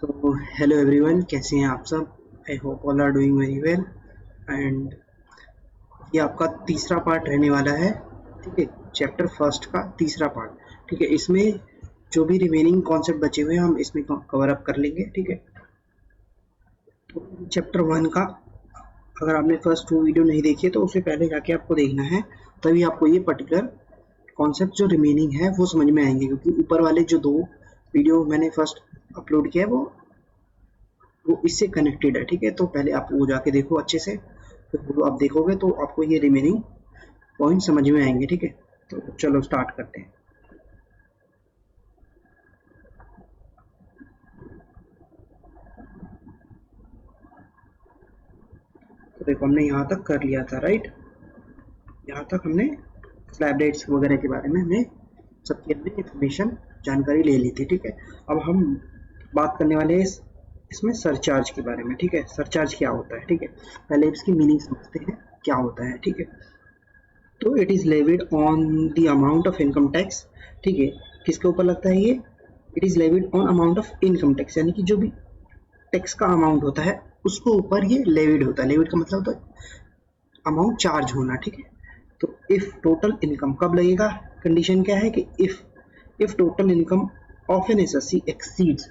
तो hello everyone, कैसे हैं आप सब। I hope all are doing very well. And ये आपका तीसरा पार्ट रहने वाला है। ठीक है, चैप्टर फर्स्ट का तीसरा पार्ट। ठीक है, इसमें जो भी रिमेनिंग कॉन्सेप्ट बचे हुए हैं हम इसमें कवर अप कर लेंगे। ठीक है, तो चैप्टर वन का अगर आपने फर्स्ट 2 वीडियो नहीं देखी है तो उससे पहले जाके आपको देखना है, तभी आपको ये पर्टिकुलर कॉन्सेप्ट जो रिमेनिंग है वो समझ में आएंगे। क्योंकि ऊपर वाले जो 2 वीडियो मैंने फर्स्ट अपलोड किया है वो इससे कनेक्टेड है। ठीक है, तो पहले आप वो जाके देखो अच्छे से, फिर वो आप देखोगे तो आपको ये रिमेनिंग पॉइंट समझ में आएंगे। ठीक है, तो चलो स्टार्ट करते हैं। तो देखो हमने यहाँ तक कर लिया था, राइट। यहाँ तक हमने स्लैब रेट्स वगैरह के बारे में हमने सबकी अपनी इंफॉर्मेशन जानकारी ले ली थी। ठीक है, अब हम बात करने वाले हैं इसमें सरचार्ज के बारे में। ठीक है, सरचार्ज क्या होता है। ठीक है, पहले इसकी मीनिंग समझते हैं क्या होता है। ठीक है, तो it is levied on the amount of income tax. ठीक है, किसके ऊपर लगता है ये? It is levied on amount of income tax, यानी कि जो भी टैक्स का अमाउंट होता है उसके ऊपर ये लेविड होता है। लेविड का मतलब होता है अमाउंट चार्ज होना। ठीक है, तो इफ टोटल इनकम कब लगेगा? कंडीशन क्या है कि if total income of an SSC exceeds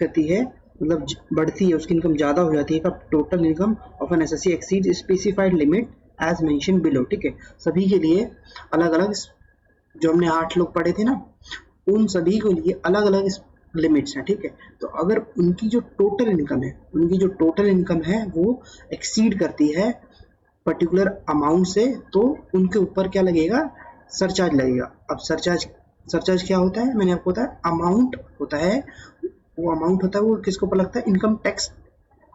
करती है, मतलब बढ़ती है, उसकी इनकम ज्यादा हो जाती है, कब? Total income of an assessee exceed specified limit as mention below. ठीक है, सभी के लिए अलग अलग, जो हमने 8 लोग पढ़े थे ना, उन सभी के लिए अलग अलग लिमिट्स हैं। ठीक है, तो अगर उनकी जो टोटल इनकम है वो एक्सीड करती है पर्टिकुलर अमाउंट से, तो उनके ऊपर क्या लगेगा? सरचार्ज लगेगा। अब सरचार्ज क्या होता है? मैंने आपको बताया, अमाउंट होता है। वो अमाउंट होता है वो किसके ऊपर लगता है? इनकम टैक्स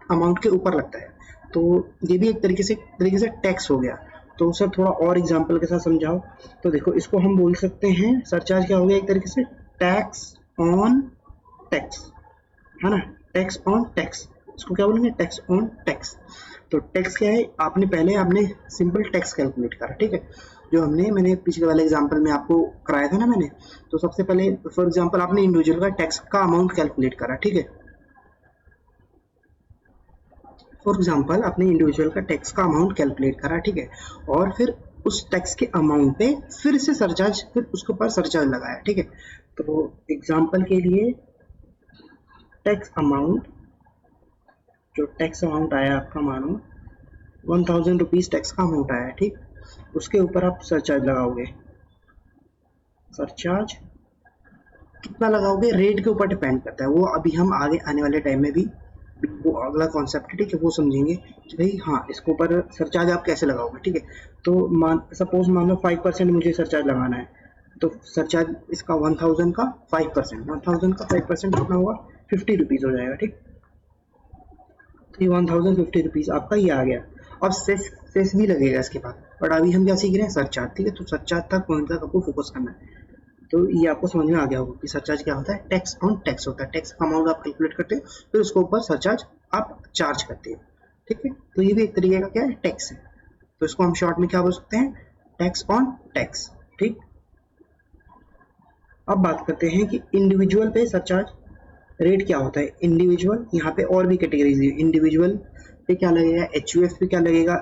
अमाउंट के ऊपर लगता है। तो ये भी एक तरीके से टैक्स हो गया। तो सर थोड़ा और एग्जांपल के साथ समझाओ। तो देखो, इसको हम बोल सकते हैं, सरचार्ज क्या हो गया? एक तरीके से टैक्स ऑन टैक्स, है ना। टैक्स ऑन टैक्स, इसको क्या बोलेंगे? Tax on tax. तो टैक्स क्या है? आपने सिंपल टैक्स कैलकुलेट करा। ठीक है, जो मैंने पिछले वाले एग्जांपल में आपको कराया था ना मैंने, तो सबसे पहले फॉर एग्जांपल आपने इंडिविजुअल का टैक्स का अमाउंट कैलकुलेट करा। ठीक है, फॉर एग्जांपल आपने इंडिविजुअल का टैक्स का अमाउंट कैलकुलेट करा। ठीक है, और फिर उस टैक्स के अमाउंट पे फिर से सरचार्ज, फिर उसके ऊपर सरचार्ज लगाया। ठीक है, तो एग्जांपल के लिए टैक्स अमाउंट, जो टैक्स अमाउंट आया आपका, मानो 1000 रुपीज टैक्स का अमाउंट आया। ठीक, उसके ऊपर आप सरचार्ज लगाओगे। सरचार्ज कितना लगाओगे? रेट के ऊपर डिपेंड करता है वो, अभी हम आगे आने वाले टाइम में भी वो अगला कॉन्सेप्ट है, ठीक है, वो समझेंगे कि भाई हाँ, इसके ऊपर सरचार्ज आप कैसे लगाओगे। ठीक है, तो सपोज मान लो 5% मुझे सरचार्ज लगाना है, तो सरचार्ज इसका 1000 का 5% कितना होगा? 50 रुपीज हो जाएगा। ठीक, तो ये 1050 रुपीज आपका ये आ गया। अब सेस भी लगेगा इसके बाद, बट अभी हम क्या सीख रहे हैं? सरचार्ज। ठीक है, तो सरचार्ज तक पॉइंट तक आपको फोकस करना है। तो ये आपको समझ में आ गया होगा कि सरचार्ज क्या होता है? टैक्स ऑन टैक्स होता है। टैक्स का अमाउंट आप कैलकुलेट करते हो, फिर उसके ऊपर सरचार्ज आप चार्ज करते हो। ठीक है, तो ये भी एक तरीके का क्या है? टैक्स है। तो इसको हम शॉर्ट में क्या बोल सकते हैं? Tax on tax. ठीक, अब बात करते हैं कि इंडिविजुअल पे सरचार्ज रेट क्या होता है। इंडिविजुअल, यहाँ पे और भी कैटेगरीज है। इंडिविजुअल पे क्या लगेगा? एचयूएफ पे क्या लगेगा?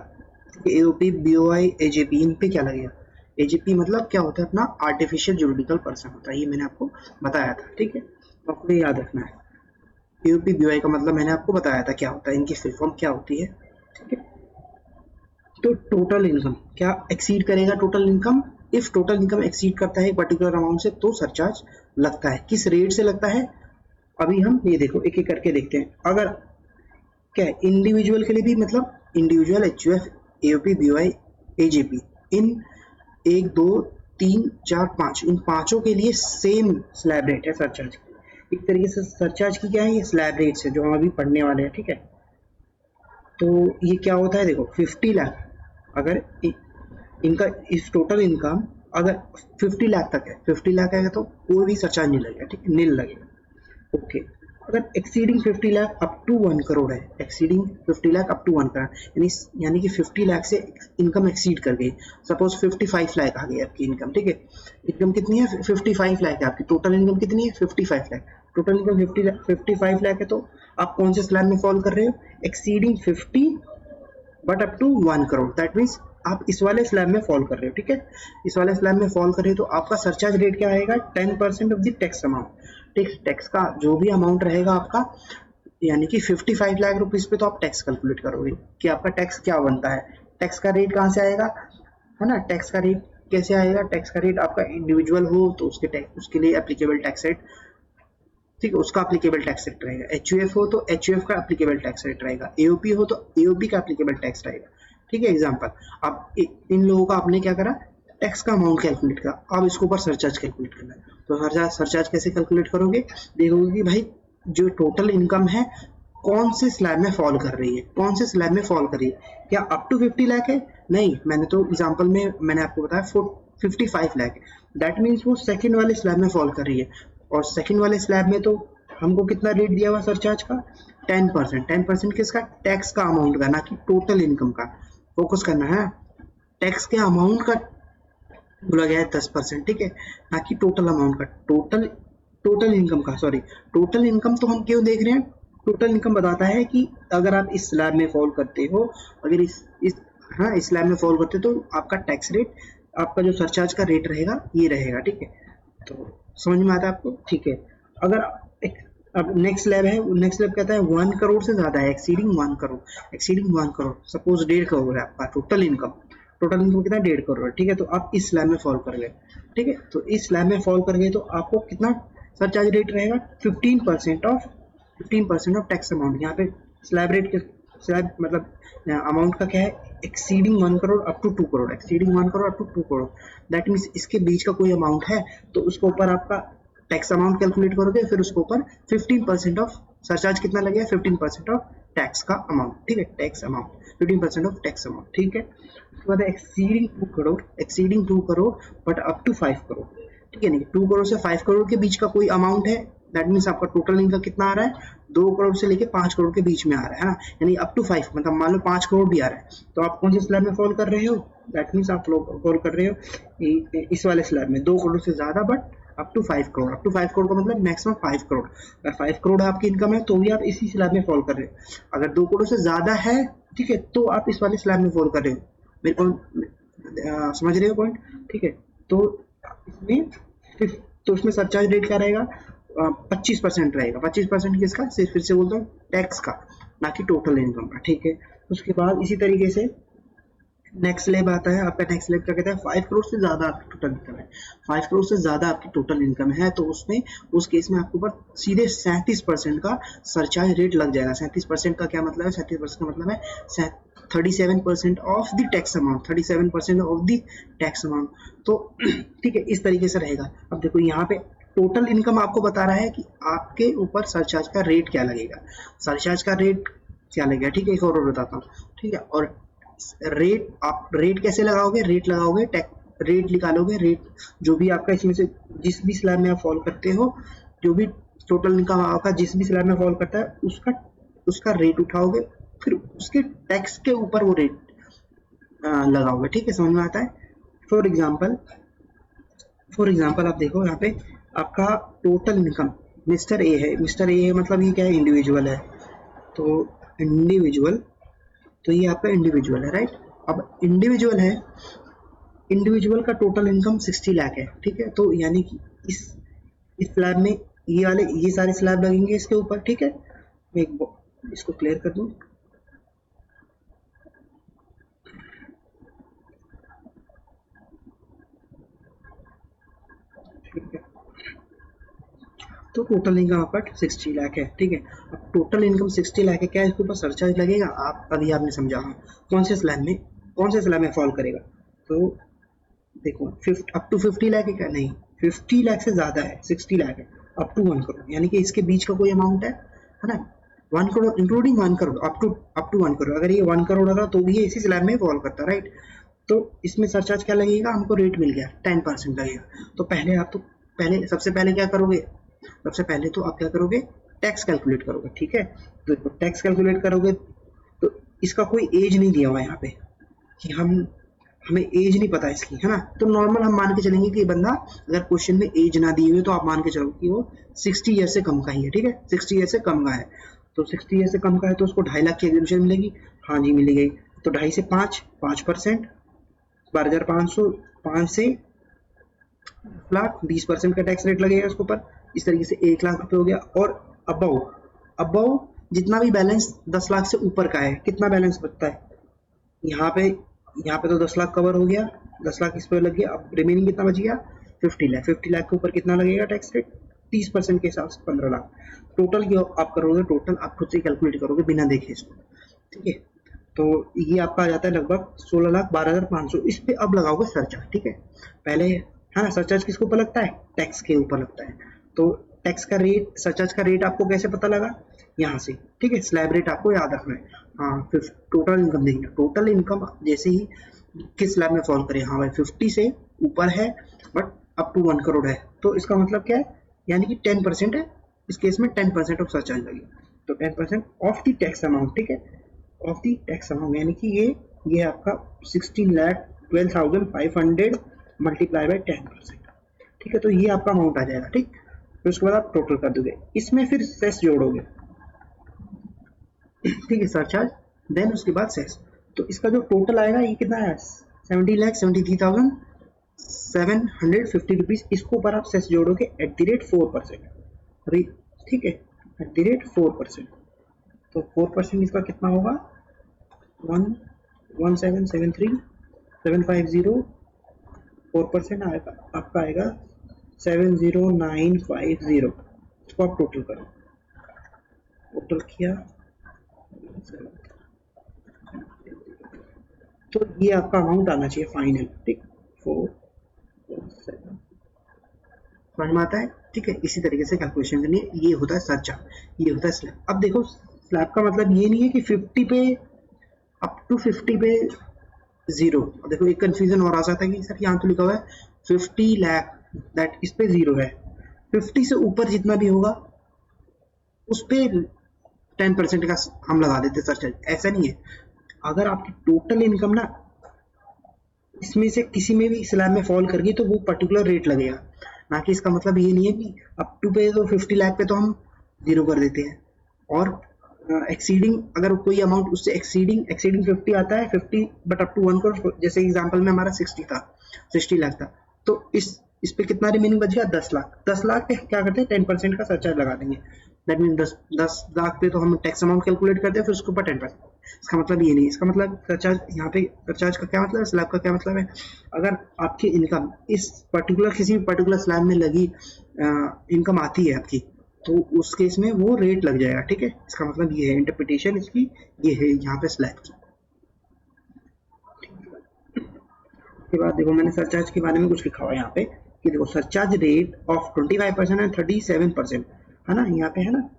एओपी, बीओआई, एजेपी, इन पे क्या लगेगा? एजेपी मतलब क्या होता है? अपना आर्टिफिशियल जुरिडिकल पर्सन होता है, ये मैंने आपको बताया था। ठीक है, तो आपको ये याद रखना है। एओपी, बीओआई का मतलब मैंने आपको बताया था क्या होता है, इनकी फुल फॉर्म क्या होती है। ठीक है, तो टोटल इनकम क्या एक्सीड करेगा? Total income, if total income exceed करता है एक पर्टिकुलर अमाउंट से, तो सरचार्ज लगता है। किस रेट से लगता है? अभी हम ये देखो एक एक करके देखते हैं। अगर क्या है इंडिविजुअल के लिए भी, मतलब individual, HUF, AOP, BOI, AJP, इन 1 2 3 4 5, इन पांचों के लिए सेम स्लैब रेट है सरचार्ज की। एक तरीके से सरचार्ज की क्या है? ये स्लैब रेट्स है जो हम अभी पढ़ने वाले हैं। ठीक है, तो ये क्या होता है? देखो 50 लाख, अगर इनका इस टोटल इनकम अगर 50 लाख तक है, 50 लाख है तो कोई भी सरचार्ज नहीं लगेगा। ठीक है, नील लगेगा। ओके, अगर exceeding 50 lakh up to 1 crore है, exceeding 50 lakh up to 1 crore, यानी कि 50 लाख से इनकम एक्सीड कर गई। सपोज 55 लाख आ गई आपकी इनकम। ठीक है, इनकम कितनी है? 55 लाख है आपकी। टोटल इनकम कितनी है? 55 लाख। टोटल इनकम 55 लाख है, तो आप कौन से स्लैब में फॉल कर रहे हो, exceeding 50 but up to 1 crore, that means आप इस वाले स्लैब में फॉल कर रहे हो, ठीक है, इस वाले स्लैब में फॉल कर रहे हो, तो आपका सरचार्ज रेट क्या आएगा, 10% ऑफ द टैक्स अमाउंट, ठीक, टैक्स का जो भी अमाउंट रहेगा आपका, यानी कि 55 लाख रुपीज पे तो आप टैक्स कैलकुलेट करोगे कि आपका टैक्स क्या बनता है, टैक्स का रेट कहाँ से आएगा, है ना, टैक्स का रेट कैसे आएगा, टैक्स का रेट आपका इंडिविजुअल हो तो उसके टैक्स, उसके लिए एप्लीकेबल टैक्स रेट, ठीक है, उसका एप्लीकेबल टैक्स रेट रहेगा, एचयूएफ हो तो एचयूएफ का एप्लीकेबल टैक्स रेट रहेगा, एओपी हो तो एओपी का एप्लीकेबल टैक्स रहेगा, ठीक है। एग्जांपल, अब इन लोगों का आपने क्या करा, टैक्स का अमाउंट कैलकुलेट करा, अब इसके ऊपर सरचार्ज कैलकुलेट करना है, तो सरचार्ज कैसे कैलकुलेट करोगे, देखोगे कि भाई जो टोटल इनकम है कौन से स्लैब में फॉल कर रही है, कौन से स्लैब में फॉल कर रही है, क्या अप टू 50 लाख है, नहीं, मैंने तो एग्जांपल में मैंने आपको बताया 55 लाख है, दैट मीन्स वो सेकंड वाले स्लैब में फॉल कर रही है, और सेकंड वाले स्लैब में तो हमको कितना रेट दिया हुआ सरचार्ज का, 10%, 10% किसका, टैक्स का अमाउंट का, ना कि टोटल इनकम का, फोकस करना है, टैक्स के अमाउंट का बोला गया है 10%, ठीक है, ना कि टोटल अमाउंट का, टोटल इनकम का, सॉरी, टोटल इनकम तो हम क्यों देख रहे हैं, टोटल इनकम बताता है कि अगर आप इस स्लैब में फॉल करते हो, अगर इस हाँ इस स्लैब में फॉल करते हो तो आपका टैक्स रेट, आपका जो सरचार्ज का रेट रहेगा ये रहेगा, ठीक है, तो समझ में आता है आपको, ठीक है। अगर अब नेक्स्ट स्लैब है, नेक्स्ट स्लैब कहता है 1 करोड़ से ज्यादा है, exceeding 1 crore, exceeding 1 crore, suppose 1.5 crore है आपका टोटल इनकम, टोटल इनकम कितना, 1.5 करोड़, ठीक है, तो आप इस स्लैब में फॉल कर गए, ठीक है, तो इस स्लैब में फॉल कर गए तो आपको कितना सरचार्ज रेट रहेगा, 15% ऑफ टैक्स अमाउंट, यहाँ पे स्लैब रेट के स्लैब मतलब अमाउंट का क्या है, exceeding 1 crore up to 2 crore, exceeding 1 crore up to 2 crore, that means इसके बीच का कोई अमाउंट है तो उसके ऊपर आपका टैक्स अमाउंट कैलकुलेट करोगे, फिर उसके ऊपर 15% ऑफ सरचार्ज कितना लगेगा, 15% ऑफ टैक्स का अमाउंट, ठीक है, tax amount 15% of tax amount, ठीक है। उसके बाद exceeding 2 crore, exceeding 2 crore but up to 5 crore, ठीक है, नहीं 2 करोड़ से 5 करोड़ के बीच का कोई अमाउंट है, दैट मीन्स आपका टोटल इनकम कितना आ रहा है, 2 करोड़ से लेके 5 करोड़ के बीच में आ रहा है ना, यानी अप टू 5, मतलब मान लो 5 करोड़ भी आ रहा है, तो आप कौन से स्लैब में फॉल कर रहे हो, दैट मीन्स आप फॉल कर रहे हो इस वाले स्लैब में, 2 करोड़ से ज्यादा but up to 5 crore, up to 5 crore का मतलब मैक्सिमम 5 करोड़, अगर 5 करोड़ आपकी इनकम है तो भी आप इसी स्लैब में फॉल कर रहे हो, अगर 2 करोड़ से ज्यादा है, ठीक है, तो आप इस वाले स्लैब में फॉल कर रहे हो, मेरे को समझ रहे हो पॉइंट, ठीक है, तो इसमें तो उसमें सरचार्ज रेट क्या रहेगा, 25% रहेगा, 25% किसका, फिर से बोलता हूँ टैक्स का, ना कि टोटल इनकम का, ठीक है। उसके बाद इसी तरीके से नेक्स्ट स्लैब आता है आपका, नेक्स्ट स्लैब क्या कहता है, 5 करोड़ से ज्यादा आपकी टोटल इनकम है, 5 करोड़ से ज्यादा आपकी टोटल इनकम है, तो उसमें उस केस में आपके ऊपर सीधे 37% का सरचार्ज रेट लग जाएगा। 37% का क्या मतलब है, 37% का मतलब है 37% of the tax amount, 37% of the tax amount, तो ठीक है, इस तरीके से रहेगा। अब देखो यहाँ पे टोटल इनकम आपको बता रहा है कि आपके ऊपर सरचार्ज का रेट क्या लगेगा, सरचार्ज का रेट क्या लगेगा, ठीक है, एक और बताता हूँ, ठीक है, और रेट आप रेट कैसे लगाओगे, रेट लगाओगे रेट निकालोगे, रेट जो भी आपका इसमें से जिस भी स्लैब में आप फॉल करते हो, जो भी टोटल इनकम आपका जिस भी स्लैब में फॉल करता है उसका रेट उठाओगे, फिर उसके टैक्स के ऊपर वो रेट लगाओगे, ठीक है, समझ में आता है। फॉर एग्जाम्पल आप देखो यहाँ पे आपका टोटल इनकम मिस्टर ए है, मिस्टर ए है मतलब ये क्या है, इंडिविजुअल है, तो इंडिविजुअल, तो ये आपका इंडिविजुअल है, राइट। अब इंडिविजुअल है, इंडिविजुअल का टोटल इनकम 60 लाख है, ठीक है, तो यानी कि इस स्लैब में ये सारे स्लैब लगेंगे इसके ऊपर, ठीक है, मैं इसको क्लियर कर दूं, ठीक है, तो टोटल इनकम आपका 60 लाख है, ठीक है। अब टोटल इनकम 60 लाख है, क्या इसके ऊपर सरचार्ज लगेगा, अभी आपने समझा, हाँ, कौन से स्लैब में फॉल करेगा, तो देखो अप टू 50 लाख है क्या, नहीं, 50 लाख से ज्यादा है, 60 लाख है, अप टू 1 करोड़, यानी कि इसके बीच का कोई अमाउंट है ना, 1 crore including 1 crore, up to 1 crore, अगर ये 1 करोड़ होता तो भी ये इसी स्लैब में फॉल करता, राइट। तो इसमें सरचार्ज क्या लगेगा, हमको रेट मिल गया 10% लगेगा, तो सबसे पहले क्या करोगे, सबसे पहले तो आप क्या करोगे, टैक्स कैलकुलेट करोगे, ठीक है, तो टैक्स कैलकुलेट करोगे तो इसका कोई एज नहीं दिया हुआ यहाँ पे कि हमें एज नहीं पता इसकी, है ना, तो नॉर्मल हम मान के चलेंगे कि बंदा, अगर क्वेश्चन में एज ना दी हुई तो आप मान के चलो कि वो 60 ईयर से कम का ही है, ठीक है, 60 ईयर से कम का है, तो 60 ईयर से कम का है तो उसको 2.5 लाख की एग्जीक्यूशन मिलेगी, हाँ जी मिल गई, तो 2.5 से 5% 12,500, 5 से लाख 20% का टैक्स रेट लगेगा उसके ऊपर, इस तरीके से 1 लाख रुपए हो गया। और अबव अबव जितना भी बैलेंस 10 लाख से ऊपर का है, कितना बैलेंस बचता है, यहाँ पे तो 10 लाख कवर हो गया, 10 लाख इस पे लग गया, अब रिमेनिंग कितना बच गया 50 लाख, 50 लाख के ऊपर कितना लगेगा टैक्स रेट, 30% के हिसाब से 15 लाख। टोटल आप करोगे, टोटल आप खुद से कैलकुलेट करोगे बिना देखे इसको, ठीक है, तो ये आपका आ जाता है लगभग 16,12,500। इस पे अब लगाओगे सरचार्ज, ठीक है, पहले है ना, सरचार्ज किसके ऊपर लगता है, टैक्स के ऊपर लगता है, तो टैक्स का रेट, सरचार्ज का रेट आपको कैसे पता लगा, यहाँ से, ठीक है, स्लैब रेट आपको याद रखना है। हाँ, फिर टोटल इनकम देखना, टोटल इनकम जैसे ही किस स्लैब में फॉल करे, हाँ भाई 50 से ऊपर है बट अप टू 1 करोड़ है, तो इसका मतलब क्या है, यानी कि 10% है, इस केस में 10% ऑफ सरचार्ज लगेगा, तो 10% ऑफ द टैक्स अमाउंट, ठीक है, ऑफ द टैक्स अमाउंट, यानी कि ये आपका 16,12,500 मल्टीप्लाई बाय 10%, ठीक है, तो ये आपका अमाउंट आ जाएगा, ठीक, फिर उसके बाद आप टोटल कर दोगे, इसमें फिर सेस जोड़ोगे, ठीक है, सरचार्ज देन उसके बाद सेस, तो इसका जो टोटल आएगा ये कितना है, 70,73,750 रुपीज, इसको ऊपर आप सेस जोड़ोगे @4%, ठीक है, @4%, तो 4% इसका कितना होगा, 11773,750, 4% आएगा आपका, आएगा 70950, इसको आप टोटल करो, टोटल किया तो ये आपका अमाउंट आना चाहिए फाइनल, ठीक, 447 समझ में आता है, ठीक है, इसी तरीके से कैलकुलेशन करनी है, ये होता है सरचार्ज, ये होता है स्लैब। अब देखो स्लैब का मतलब ये नहीं है कि 50 पे अप टू 50 पे जीरो, देखो एक कंफ्यूजन और आ जाता है कि सर यहाँ तो लिखा हुआ है 50 लाख दैट, इस पे जीरो है, 50 से ऊपर जितना भी होगा उस पे 10% का हम लगा देते सरचार्ज, ऐसा नहीं है, अगर आपकी टोटल इनकम ना इसमें से किसी में भी स्लैब में फॉल कर गई तो वो पर्टिकुलर रेट लगेगा, ना कि इसका मतलब ये नहीं है कि अप टू पे तो 50 लाख पे तो हम जीरो कर देते हैं, और एक्सीडिंग अगर कोई अमाउंट उससे एक्सीडिंग 50 आता है, 50 बट अप टू 1 करोड़, जैसे एग्जांपल में हमारा 60 लाख था, तो इस पे कितना रिमेनिंग बच गया, 10 लाख, 10 लाख पे क्या करते हैं 10% का सरचार्ज लगा देंगे, दैट मीन 10 लाख पे तो हम टैक्स अमाउंट कैलकुलेट करते हैं, फिर उसके ऊपर 10%, इसका मतलब ये नहीं, इसका मतलब सरचार्ज, यहाँ पे सरचार्ज का क्या मतलब है, स्लैब का क्या मतलब है, अगर आपकी इनकम इस पर्टिकुलर किसी पर्टिकुलर स्लैब में लगी इनकम आती है आपकी, तो उस केस में वो रेट लग जाएगा, ठीक है, इसका मतलब ये है, इंटरप्रिटेशन इसकी ये है यहाँ पे स्लैब की। उसके बाद देखो मैंने सरचार्ज के बारे में कुछ लिखा हुआ है यहाँ पे कि देखो सरचार्ज रेट ऑफ 25% एंड 37%, है ना, यहाँ पे है ना,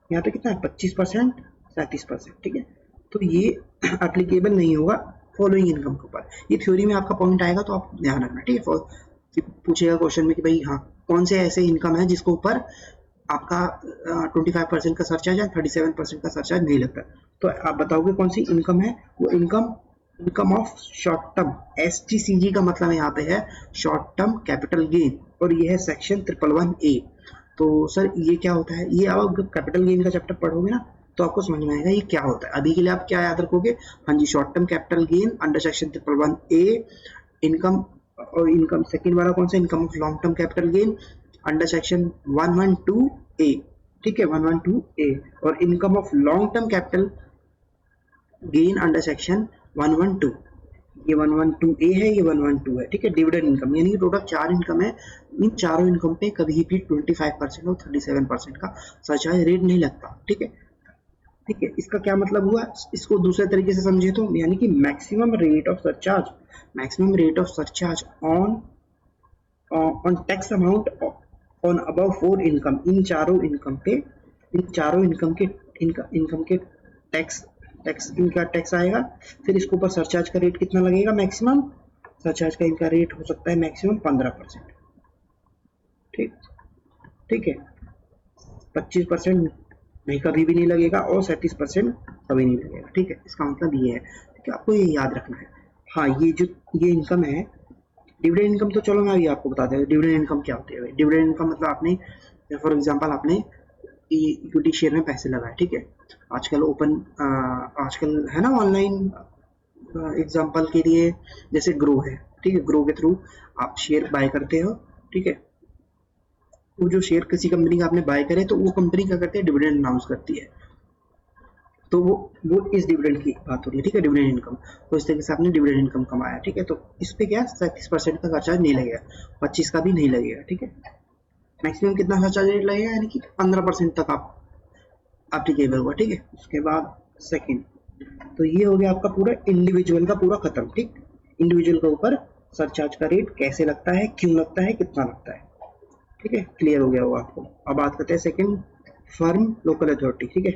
यहाँ पे कितना है 25%, 37%, ठीक है, तो ये एप्लीकेबल नहीं होगा फॉलोइंग इनकम के ऊपर, ये थ्योरी में आपका पॉइंट आएगा तो आप ध्यान रखना, ठीक है, पूछेगा क्वेश्चन में कि भाई हाँ कौन से ऐसे इनकम है जिसके ऊपर आपका 25% का सरचार्ज है, 37% का सरचार्ज नहीं लगता, तो आप बताओगे कौन सी इनकम है, वो income of short term, STCG का मतलब यहाँ पे है शॉर्ट टर्म कैपिटल गेन, और ये है सेक्शन 111A। तो सर ये क्या होता है, ये आप कैपिटल गेन का चैप्टर पढ़ोगे ना तो आपको समझ में आएगा ये क्या होता है, अभी के लिए आप क्या याद रखोगे, हाँ जी, short term capital gain under section 111A, income, और इनकम सेकंड वाला कौन सा, income of long term capital gain under section 112A, ठीक है, 112A, और income of long term capital gain under section 112, ये 112A है, ये 112 है, ठीक है, डिविडेंड इनकम, यानी कि टोटल 4 इनकम है, इन चारों इनकम पे कभी भी 25% और 37% का सरचार्ज रेट नहीं लगता, ठीक है, ठीक है, इसका क्या मतलब हुआ, इसको दूसरे तरीके से समझे तो यानी कि maximum rate of surcharge on tax amount on above 4 income, इन चारों इनकम के टैक्स इनका टैक्स आएगा, फिर इसके ऊपर सरचार्ज का रेट कितना लगेगा, मैक्सिमम सरचार्ज का इनका रेट हो सकता है मैक्सिमम 15%, ठीक है, 25% नहीं कभी भी नहीं लगेगा और 37% कभी नहीं लगेगा, ठीक है, इसका मतलब ये है, ठीक है, आपको ये याद रखना है। हाँ, ये इनकम है। डिविडेंड इनकम तो चलो मैं अभी आपको बता दें डिविडेंड इनकम क्या होती है। डिविडेंड इनकम मतलब आपने फॉर एग्जांपल आपने इक्विटी शेयर में पैसे लगाए, ठीक है। आजकल आजकल है ना ऑनलाइन, एग्जांपल के लिए जैसे ग्रो है, ठीक है। ग्रो के थ्रू आप शेयर बाय करते हो, ठीक है। वो जो शेयर किसी कंपनी का आपने बाय करे तो वो कंपनी क्या करती है, डिविडेंड अनाउंस करती है। तो वो इस डिविडेंड की बात हो रही है, ठीक है, डिविडेंड इनकम। तो इस तरीके से आपने डिविडेंड इनकम कमाया, ठीक है। तो इस पे क्या 37% का खर्चा नहीं लगेगा, 25 का भी नहीं लगेगा, ठीक है। मैक्सिमम कितना खर्चा रेट लगेगा, यानी कि 15% तक आप एप्लीकेबल होगा, ठीक है। उसके बाद सेकंड, तो ये हो गया आपका पूरा इंडिविजुअल का पूरा खत्म, ठीक। इंडिविजुअल के ऊपर सरचार्ज का रेट कैसे लगता है, क्यों लगता है, कितना लगता है, ठीक है। क्लियर हो गया होगा आपको। अब बात करते हैं सेकंड, फर्म लोकल अथॉरिटी, ठीक है।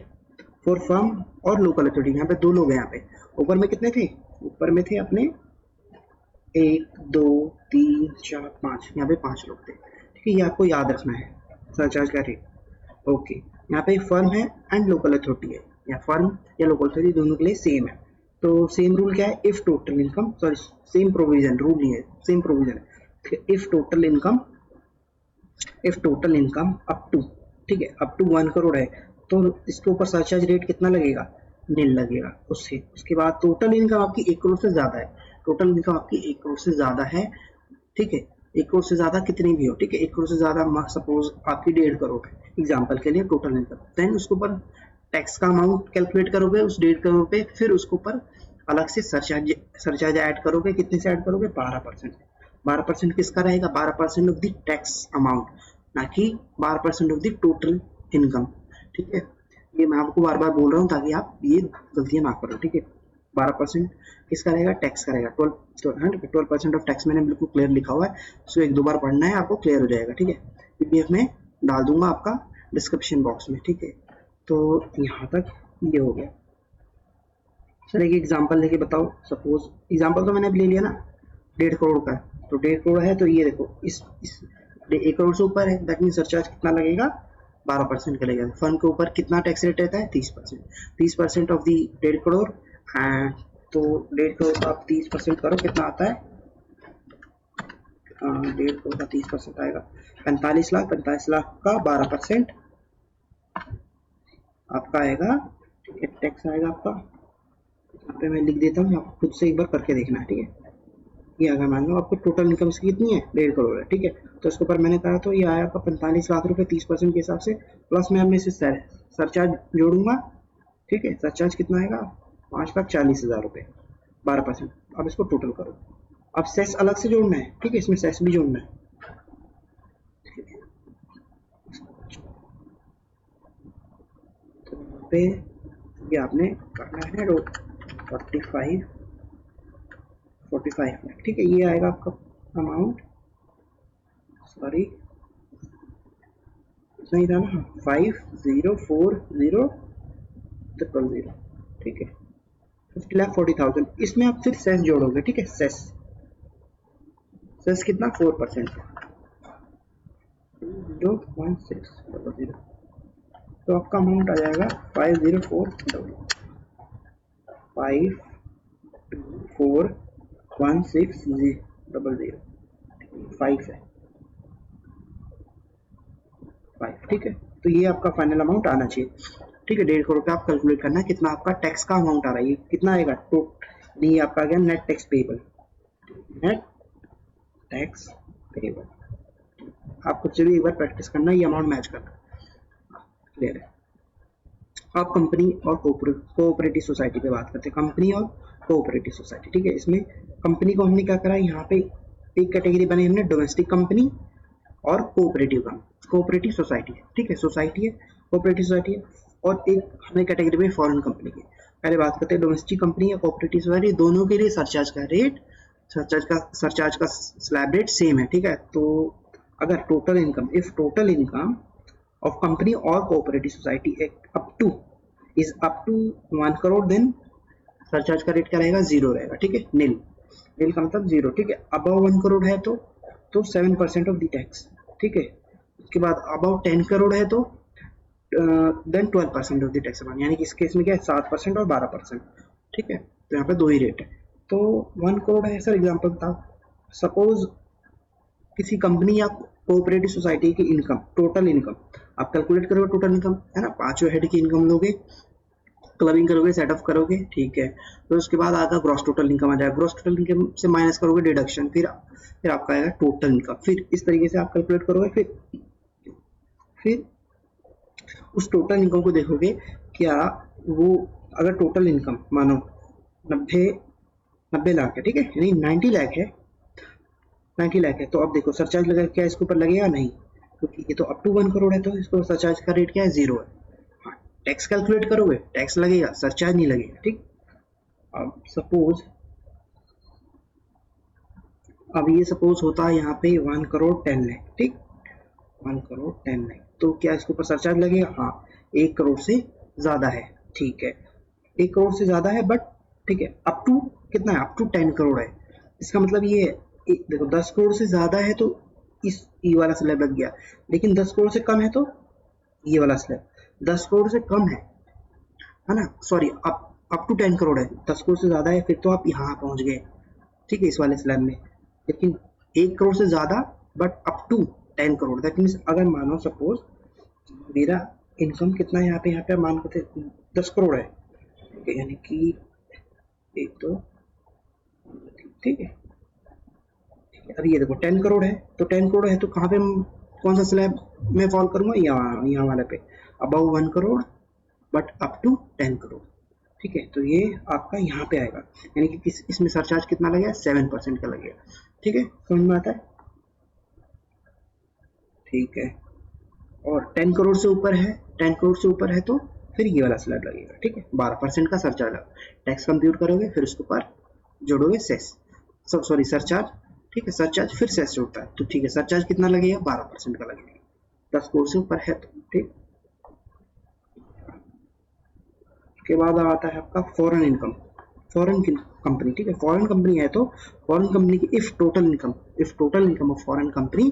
फॉर फर्म और लोकल अथॉरिटी, यहाँ पे दो लोग हैं। यहाँ पे ऊपर में कितने थे, ऊपर में थे अपने 1 2 3 4 5, यहाँ पे 5 लोग थे, ठीक है। ये आपको याद रखना है सरचार्ज का रेट। ओके, यहाँ पे फर्म है एंड लोकल अथॉरिटी है, या फर्म या लोकल अथॉरिटी दोनों के लिए सेम है। तो सेम रूल क्या है, if total income, sorry same provision, rule नहीं है, सेम प्रोविजन है। If total income up to, ठीक है, अप टू 1 करोड़ है, तो इसके ऊपर सरचार्ज रेट कितना लगेगा, नील लगेगा। उसके बाद टोटल इनकम आपकी 1 करोड़ से ज्यादा है, टोटल इनकम आपकी 1 करोड़ से ज्यादा है, ठीक है। 1 करोड़ से ज्यादा कितनी भी हो, ठीक है। 1 करोड़ से ज्यादा सपोज आपकी 1.5 करोड़ है, एग्जाम्पल के लिए टोटल इनकम, देन उसके ऊपर टैक्स का अमाउंट कैलकुलेट करोगे उस 1.5 करोड़ पे, फिर उसके ऊपर अलग से सरचार्ज ऐड करोगे। कितने से ऐड करोगे, 12%। 12% किसका रहेगा, 12% ऑफ द टैक्स अमाउंट, ना कि 12% ऑफ द टोटल इनकम, ठीक है। ये मैं आपको बार बार बोल रहा हूँ ताकि आप ये गलतियां ना करो, ठीक है। 12% किसका रहेगा, टैक्स का रहेगा। 12% ऑफ टैक्स मैंने बिल्कुल क्लियर लिखा हुआ है, सो 1 2 बार पढ़ना है, आपको क्लियर हो जाएगा, ठीक है। पीडीएफ में डाल दूंगा आपका डिस्क्रिप्शन बॉक्स में, ठीक है। तो यहाँ तक ये हो गया। सर एक एग्जांपल लेके बताओ, सपोज एग्जांपल तो मैंने अभी ले लिया ना 1.5 करोड़ का, तो 1.5 करोड़ है, तो ये देखो इस 1 करोड़ से ऊपर है, दैट मीन सरचार्ज कितना लगेगा, 12% का लगेगा। फर्म के ऊपर कितना टैक्स रेट रहता है, 30%। 30% ऑफ दी 1.5 करोड़, एंड तो 1.5 करोड़ का आप 30% करो, कितना आता है, 1.5 करोड़ का 30% आएगा 45 लाख। 45 लाख का 12% आपका आएगा, ठीक है। टैक्स आएगा आपका, यहाँ पे मैं लिख देता हूँ, आप खुद से एक बार करके देखना, ठीक है। ये अगर मान लो आपको टोटल इनकम कितनी है, 1.5 करोड़ है, ठीक है। तो इसके ऊपर मैंने कहा, तो ये आया आपका 45 लाख रुपए 30% के हिसाब से, प्लस मैं अपने से सरचार्ज जोड़ूंगा, ठीक है। सरचार्ज कितना आएगा, 5,40,000 रुपए, 12%। अब इसको टोटल करो। अब सेस अलग से जोड़ना है, ठीक है, इसमें सेस भी जोड़ना है, तो यहाँ पे ये आपने करना है 45 में, ठीक है। ये आएगा आपका अमाउंट, सॉरी इतना ही था ना, 5040,000, ठीक है। 50,40,000, इसमें आप फिर सेस जोड़ोगे, ठीक है। सेस कितना, 4%, 0.600, तो आपका अमाउंट आ जाएगा 504,000, 5 है, 5, ठीक है। तो ये आपका फाइनल अमाउंट आना चाहिए, ठीक है। 1.5 करोड़ का आप कैलकुलेट करना है कितना आपका टैक्स का अमाउंट आ रहा है, ये कितना आएगा, तो ये आपका आ गया net tax payable, net tax payable. आप खुद से भी एक बार प्रैक्टिस करना, ये अमाउंट मैच करना, क्लियर है। आप कंपनी और कोऑपरेटिव सोसाइटी पे बात करते हैं, कंपनी और कोऑपरेटिव सोसाइटी, ठीक है। इसमें कंपनी को हमने क्या करा, यहाँ पे एक कैटेगरी बनाई हमने, डोमेस्टिक कंपनी और कोऑपरेटिव सोसाइटी, ठीक है। सोसाइटी है, कोऑपरेटिव सोसाइटी है, और एक हमें कैटेगरी में फॉरेन कंपनी की। पहले बात करते हैं डोमेस्टिक कंपनी या कोऑपरेटिव सोसाइटी, दोनों के लिए सरचार्ज का स्लैब रेट सेम है, ठीक है। तो अगर टोटल इनकम ऑफ कंपनी और cooperative society up to 1 crore, then surcharge का रेट क्या रहेगा, 0 रहेगा, ठीक है। नील का मतलब 0, ठीक है। अबव 1 करोड़ है तो 7% ऑफ द टैक्स, ठीक है। उसके बाद अबव 10 करोड़ है तो देन 12% ऑफ द टैक्स, यानी कि इस केस में क्या है, 7% और 12%, ठीक है। तो यहाँ पे दो ही रेट है, तो 1 करोड़ है सर, एग्जाम्पल बताओ। सपोज किसी कंपनी या कोऑपरेटिव सोसाइटी की इनकम, टोटल इनकम आप कैलकुलेट करोगे, टोटल इनकम है ना, पांचों हेड की इनकम लोगे, क्लबिंग करोगे, सेटअप करोगे, ठीक है। तो उसके बाद आएगा ग्रॉस टोटल इनकम आ जाएगा, ग्रॉस टोटल इनकम से माइनस करोगे डिडक्शन, फिर आपका आएगा टोटल इनकम, फिर इस तरीके से आप कैलकुलेट करोगे। फिर उस टोटल इनकम को देखोगे, क्या वो अगर टोटल इनकम मानो 90 लाख है, ठीक है, यानी 90 लाख है, 90 लाख है, तो अब देखो सरचार्ज लगा क्या इसके ऊपर लगेगा, नहीं, क्योंकि ये तो अप टू 1 करोड़ है, तो इसको सरचार्ज का रेट क्या है, 0 है। टैक्स कैलकुलेट करोगे, टैक्स लगेगा, सरचार्ज नहीं लगेगा, ठीक। अब सपोज, अब ये सपोज होता है यहाँ पे 1 करोड़ 10 लाख, ठीक, 1 करोड़ 10 लाख, तो क्या इसके ऊपर सरचार्ज लगेगा, हाँ, 1 करोड़ से ज्यादा है, ठीक है, 1 करोड़ से ज्यादा है, बट ठीक है, अप टू कितना है, अप टू 10 करोड़ है। इसका मतलब ये है, देखो 10 करोड़ से ज्यादा है तो इस ई वाला स्लैब लग गया, लेकिन 10 करोड़ से कम है तो ये वाला स्लैब, 10 करोड़ से कम है ना, सॉरी, अप टू 10 करोड़ है, 10 करोड़ से ज्यादा है फिर तो आप यहाँ पहुंच गए, ठीक है, इस वाले स्लैब में। लेकिन 1 करोड़ से ज्यादा but up to 10 crore, that means अगर मानो सपोज मेरा इनकम कितना है, यहाँ पे मान के 10 करोड़ है, ठीक है, यानी कि एक तो ठीक है, अब ये देखो 10 करोड़ है, तो 10 करोड़ है तो कहाँ पे, कौन सा स्लैब में फॉल करूंगा, यहाँ वाले पे, above 1 crore but up to 10 crore, ठीक है, तो ये आपका यहाँ पे आएगा, यानी कि इसमें सरचार्ज कितना लगेगा, 7% का लगेगा, ठीक है, समझ में आता है, ठीक है। और 10 करोड़ से ऊपर है, 10 करोड़ से ऊपर है तो फिर ये वाला स्लैब लगेगा, ठीक है, 12% का सरचार्ज लगेगा, टैक्स कंप्यूट करोगे, फिर उसके ऊपर जोड़ोगे सेस, सब सॉरी सरचार्ज, ठीक है, सरचार्ज फिर सेस जोड़ता है, तो ठीक है, सरचार्ज कितना लगेगा, 12% का लगेगा, 10 करोड़ से ऊपर है तो, ठीक। उसके बाद आता है आपका फॉरेन इनकम, फॉरेन कंपनी, ठीक है, फॉरेन कंपनी है तो फॉरेन कंपनी की if total income of foreign company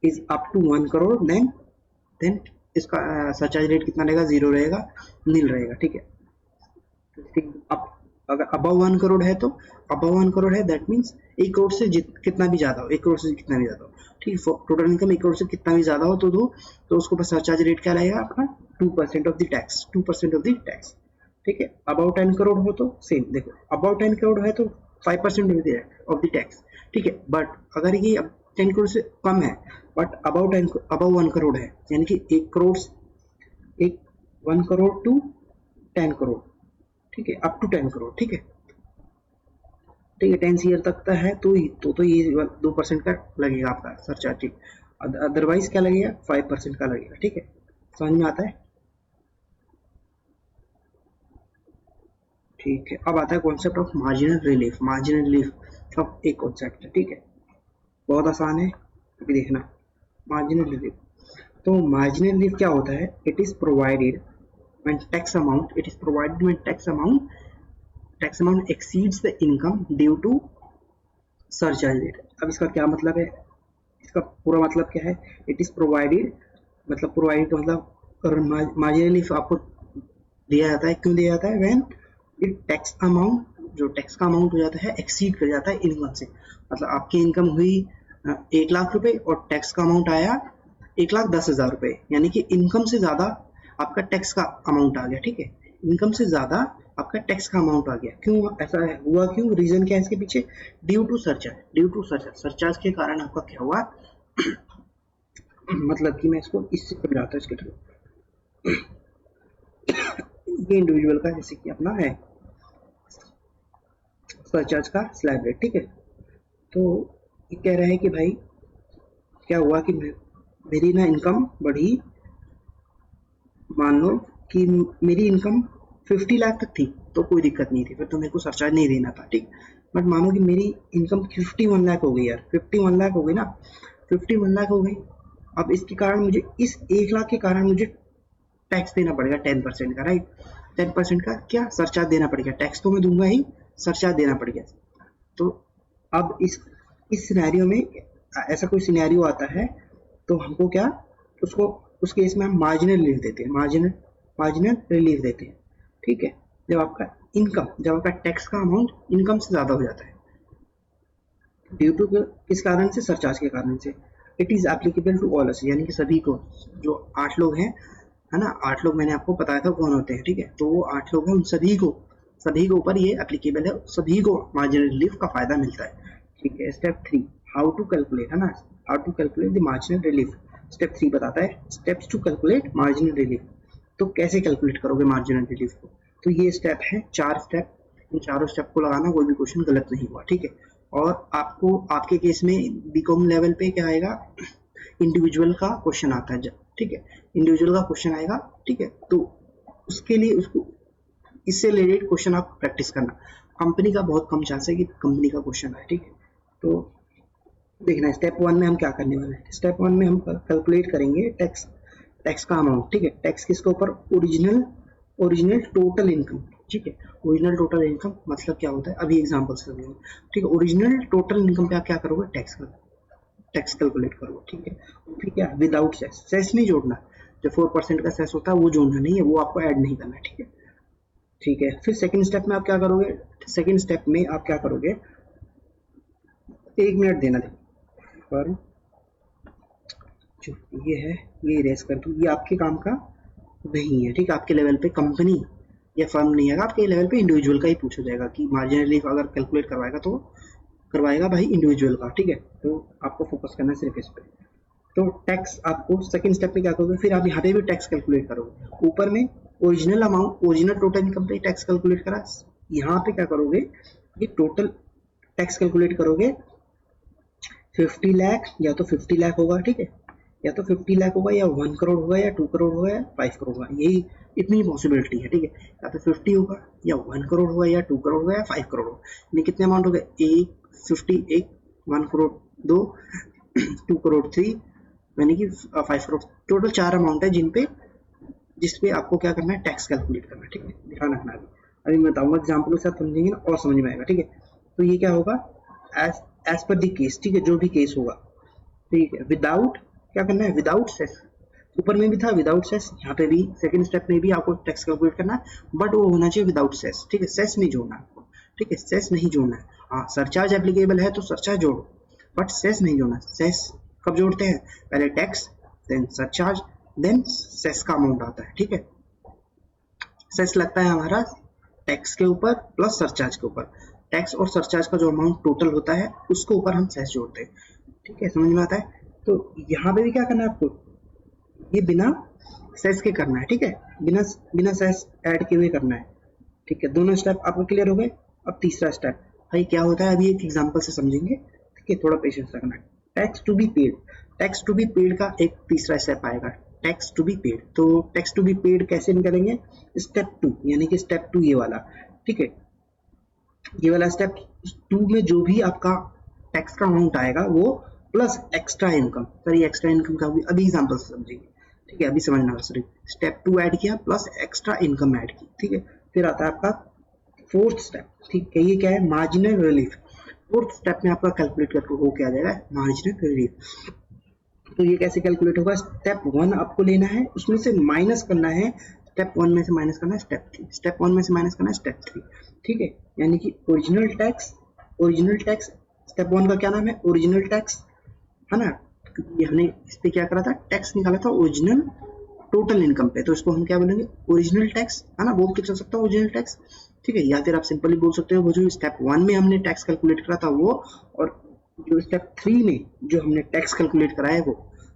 is up to 1 crore, then इसका सरचार्ज रेट कितना रहेगा, 0 रहेगा, नील रहेगा, ठीक है। अब अगर अबव 1 करोड़ है तो, अबव 1 करोड़ है दैट मीन्स 1 करोड़ से कितना भी ज्यादा हो, 1 करोड़ से कितना भी ज्यादा हो, ठीक है, टोटल इनकम 1 करोड़ से कितना भी ज्यादा हो तो दो, तो उसको पर सरचार्ज रेट क्या रहेगा आपका, 2% of the tax, 2% of the tax, ठीक है। अबाउ 10 करोड़ हो तो सेम, देखो अबाउ 10 करोड़ है तो 5% ऑफ द टैक्स, ठीक है, बट अगर ये 10 करोड़ से कम है बट अबाउ 1 करोड़ है, यानी कि 1 करोड़, 1 करोड़ टू 10 करोड़, ठीक है, अप टू 10 करोड़, ठीक है, ठीक है, 10 ईयर तक का है तो ये 2% का लगेगा आपका सरचार्ज, ठीक, अदरवाइज क्या लगेगा, 5% का लगेगा, ठीक है, समझ में आता है, ठीक है। अब आता है concept of marginal relief, marginal relief का एक कॉन्सेप्ट है, ठीक है, बहुत आसान है, अभी देखना, मार्जिनल रिलीफ, तो मार्जिनल रिलीफ क्या होता है, it is provided when tax amount, it is provided when tax amount exceeds the income due to surcharge rate. अब इसका क्या मतलब है, इसका पूरा मतलब क्या है, इट इज प्रोवाइडेड, मतलब प्रोवाइडेड का मतलब मार्जिनल रिलीफ आपको दिया जाता है, क्यों दिया जाता है, व्हेन इट टैक्स अमाउंट, जो टैक्स का अमाउंट हो जाता है एक्सीड कर जाता है इनकम से, मतलब आपकी इनकम हुई 1 लाख रुपए और टैक्स का अमाउंट आया 1,10,000 रुपए, यानी कि इनकम से ज्यादा आपका टैक्स का अमाउंट आ गया, ठीक है, इनकम से ज्यादा आपका टैक्स का अमाउंट आ गया, क्यों ऐसा हुआ, क्यों, रीजन क्या है इसके पीछे, ड्यू टू सरचार्ज, सरचार्ज के कारण आपका क्या हुआ मतलब कि मैं इसको इससे समझाता हूँ इसके थ्रू, ये इंडिविजुअल का जैसे कि अपना है सरचार्ज का स्लैब रेट, ठीक है, तो ये कह रहे हैं कि भाई क्या हुआ कि मेरी ना इनकम बढ़ी, मान लो कि मेरी इनकम 50 लाख तक थी तो कोई दिक्कत नहीं थी, फिर तो मेरे को सरचार्ज नहीं देना था, ठीक, बट मानो कि मेरी इनकम 51 लाख हो गई यार, 51 लाख हो गई ना, 51 लाख हो गई, अब इसके कारण मुझे, इस 1 लाख के कारण मुझे टैक्स देना पड़ेगा 10% का, राइट, 10% का क्या सरचार्ज देना पड़ेगा, टैक्स तो मैं दूंगा ही, सरचार्ज देना पड़ेगा, तो अब इस सिनेरियो में ऐसा कोई सिनेरियो आता है तो हमको क्या, उसको उस केस में हम मार्जिनल रिलीफ देते हैं, मार्जिनल रिलीफ देते हैं, ठीक है, जब आपका इनकम, जब आपका टैक्स का अमाउंट इनकम से ज़्यादा हो जाता है ड्यू टू किस कारण से, सरचार्ज के कारण से, it is applicable to all us, यानी कि सभी को, जो 8 लोग हैं, है ना, 8 लोग मैंने आपको बताया था कौन होते हैं, ठीक है, तो वो 8 लोग हैं, उन सभी के ऊपर ये एप्लीकेबल है, सभी को मार्जिनल रिलीफ का फायदा मिलता है, ठीक है। स्टेप 3, हाउ टू कैलकुलेट, है ना, how to calculate the marginal relief. Step 3 बताता है steps to calculate marginal relief. तो कैसे कैलकुलेट करोगे मार्जिनल रिलीफ को, तो ये स्टेप है 4 स्टेप, इन चारों स्टेप को लगाना, कोई भी क्वेश्चन गलत नहीं हुआ, ठीक है। और आपको आपके केस में बीकॉम लेवल पे क्या आएगा, इंडिविजुअल का क्वेश्चन आता है, ठीक है, इंडिविजुअल का क्वेश्चन आएगा, ठीक है, तो उसके लिए उसको इससे रिलेटेड क्वेश्चन आप प्रैक्टिस करना। कंपनी का बहुत कम चांस है कि कंपनी का क्वेश्चन आए, ठीक है। तो देखना स्टेप 1 में हम क्या करने वाले हैं। स्टेप 1 में हम कैलकुलेट करेंगे टैक्स का अमाउंट, ठीक है। टैक्स किसके ऊपर, ओरिजिनल टोटल इनकम, ठीक है। ओरिजिनल टोटल इनकम मतलब क्या होता है, अभी एग्जांपल से समझेंगे, ठीक है। ओरिजिनल टोटल इनकम पे आप क्या करोगे, टैक्स कैलकुलेट करोगे, ठीक है। फिर क्या, विदाउट सेस नहीं जोड़ना, जो 4% का सेस होता है वो जोड़ना नहीं है, वो आपको ऐड नहीं करना है, ठीक है, ठीक है। फिर सेकंड स्टेप में आप क्या करोगे, सेकंड स्टेप में आप क्या करोगे, 1 मिनट देना पर जो ये है ये इरेज कर दूं, ये आपके काम का नहीं है, ठीक है। आपके लेवल पे कंपनी या फर्म नहीं है, आपके लेवल पे इंडिविजुअल का ही पूछा जाएगा कि मार्जिनल रिलीफ अगर कैलकुलेट करवाएगा तो करवाएगा भाई इंडिविजुअल का, ठीक है। तो आपको फोकस करना है सिर्फ इस पे। तो टैक्स आपको सेकंड स्टेप में क्या करोगे, फिर आप यहाँ पे भी टैक्स कैलकुलेट करोगे। ऊपर में original amount, original total income पे टैक्स कैलकुलेट करा, यहाँ पे क्या करोगे, ये टोटल टैक्स कैलकुलेट करोगे 50 लाख, या तो 50 लाख होगा, ठीक है, या तो 50 लाख होगा, या 1 करोड़ होगा, या 2 करोड़ होगा, या 5 करोड़ होगा, यही इतनी पॉसिबिलिटी है, ठीक है। या तो 50 होगा, या 1 करोड़ होगा, या 2 करोड़ होगा, या 5 करोड़ होगा। ये कितने अमाउंट हो गए, 1 करोड़ 2, 2 करोड़ 3, यानी कि 5 करोड़, टोटल 4 अमाउंट है जिसपे आपको क्या करना है, टैक्स कैलकुलेट करना है, ठीक है। ध्यान रखना अभी मैं बताऊंगा एग्जाम्पल के साथ, समझेंगे ना और समझ में आएगा, ठीक है। तो ये क्या होगा, एज पर द केस, ठीक है, जो भी केस होगा, ठीक है। विदाउट क्या करना है, विदाउट सेस, ऊपर में भी था विदाउट सेस, यहाँ पे भी सेकंड स्टेप में भी आपको टैक्स कैलकुलेट करना है, बट वो होना चाहिए विदाउट सेस, ठीक है। सेस नहीं जोड़ना आपको, ठीक है, सेस नहीं जोड़ना है। हाँ, सरचार्ज एप्लीकेबल है तो सरचार्ज जोड़ो, बट सेस नहीं जोड़ना। सेस कब जोड़ते हैं, पहले tax, then surcharge, then cess का अमाउंट आता है, ठीक है। सेस लगता है हमारा टैक्स के ऊपर प्लस सरचार्ज के ऊपर, टैक्स और सरचार्ज का जो अमाउंट टोटल होता है उसके ऊपर हम सेस जोड़ते हैं, ठीक है, समझ में आता है। तो यहाँ पे भी क्या करना है आपको, ये बिना सेस के करना है, ठीक है, बिना सेस ऐड किए हुए करना है, ठीक है। दोनों स्टेप आपको क्लियर हो गए। अब तीसरा स्टेप भाई क्या होता है, अभी एक एग्जांपल से समझेंगे, ठीक है, थोड़ा पेशेंस रखना है। Tax to be paid, tax to be paid का एक तीसरा स्टेप आएगा, टैक्स टू बी पेड। तो टैक्स टू बी पेड कैसे निकालेंगे, स्टेप 2, यानी कि स्टेप 2 ये वाला, ठीक है, ये वाला स्टेप 2 में जो भी आपका टैक्स का अमाउंट आएगा वो प्लस एक्स्ट्रा इनकम, सर ये एक्स्ट्रा इनकम का अभी एग्जांपल से समझेंगे, ठीक है, अभी समझना सॉरी। स्टेप 2 ऐड किया प्लस एक्स्ट्रा इनकम ऐड की, ठीक है। फिर आता है आपका फोर्थ स्टेप, ठीक है, ये क्या है, मार्जिनल रिलीफ। फोर्थ स्टेप में आपका कैलकुलेट करके हो क्या आ जाएगा, मार्जिनल रिलीफ। तो ये कैसे कैलकुलेट होगा, स्टेप 1 आपको लेना है, उसमें से माइनस करना है, स्टेप 1 में से माइनस करना है स्टेप 3, स्टेप 1 में से माइनस करना है स्टेप 3, ठीक है। यानी कि ओरिजिनल टैक्स स्टेप 1 का क्या नाम है, ओरिजिनल टैक्स, है ना। ये हमने इस पे क्या करा था, टैक्स निकाला था ओरिजिनल टोटल इनकम पे, तो इसको हम क्या बोलेंगे, ओरिजिनल टैक्स, है ना, बोल के चल सकता है ओरिजिनल टैक्स, ठीक है। या फिर आप सिंपली बोल सकते हो वो जो स्टेप 1 में हमने टैक्स कैलकुलेट करा था वो, और जो स्टेप 3 में जो हमने टैक्स कैलकुलेट करा है वो,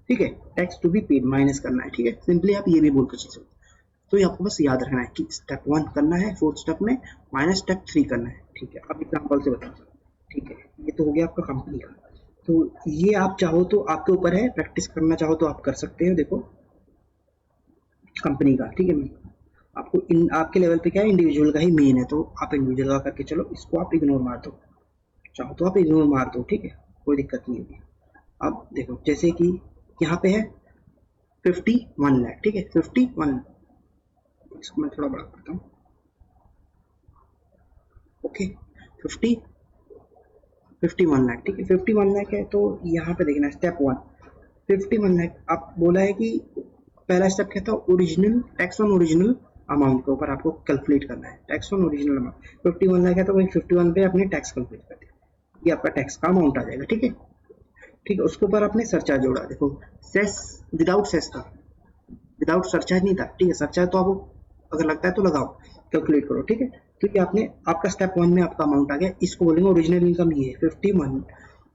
ठीक है। Tax to be paid minus करना है, ठीक है, सिंपली आप ये भी बोल कर चल सकते हो। तो ये आपको बस याद रखना है कि स्टेप 1 करना है फोर्थ स्टेप में, माइनस स्टेप 3 करना है, ठीक है। अब एग्जांपल से बताओ, ठीक है, ये तो हो गया आपका कंपनी का। तो ये आप चाहो तो आपके ऊपर है, प्रैक्टिस करना चाहो तो आप कर सकते हो। देखो कंपनी का, ठीक है, आपको आपके लेवल पे क्या है, इंडिविजुअल का ही मेन है, तो आप इंडिविजुअल का करके चलो, इसको आप इग्नोर मार दो, चाहो तो आप इग्नोर मार दो, ठीक है, कोई दिक्कत नहीं होगी। अब देखो जैसे कि यहाँ पे है 51 लाख, ठीक है, 51, इसको मैं थोड़ा बड़ा करता हूँ, ओके, 51 लाख, ठीक है, 51 लाख है। तो यहाँ पे देखना स्टेप 1, 51 लाख, आप बोला है कि पहला स्टेप क्या था, original tax on original amount के ऊपर आपको कैलकुलेट करना है tax on original amount. 51 lakh है तो वही 51 पे आपने टैक्स कैलकुलेट कर दिया, ये आपका टैक्स का अमाउंट आ जाएगा। ठीक है, ठीक है। उसके ऊपर आपने सरचार्ज जोड़ा, देखो सेस विदाउट सेस था, विदाउट सरचार्ज नहीं था। ठीक है, सरचार्ज तो आपको अगर लगता है तो लगाओ, कैलकुलेट करो। ठीक है, तो ये आपने आपका स्टेप 1 में आपका अमाउंट आ गया, इसको बोलेंगे ओरिजिनल इनकम। ये है 51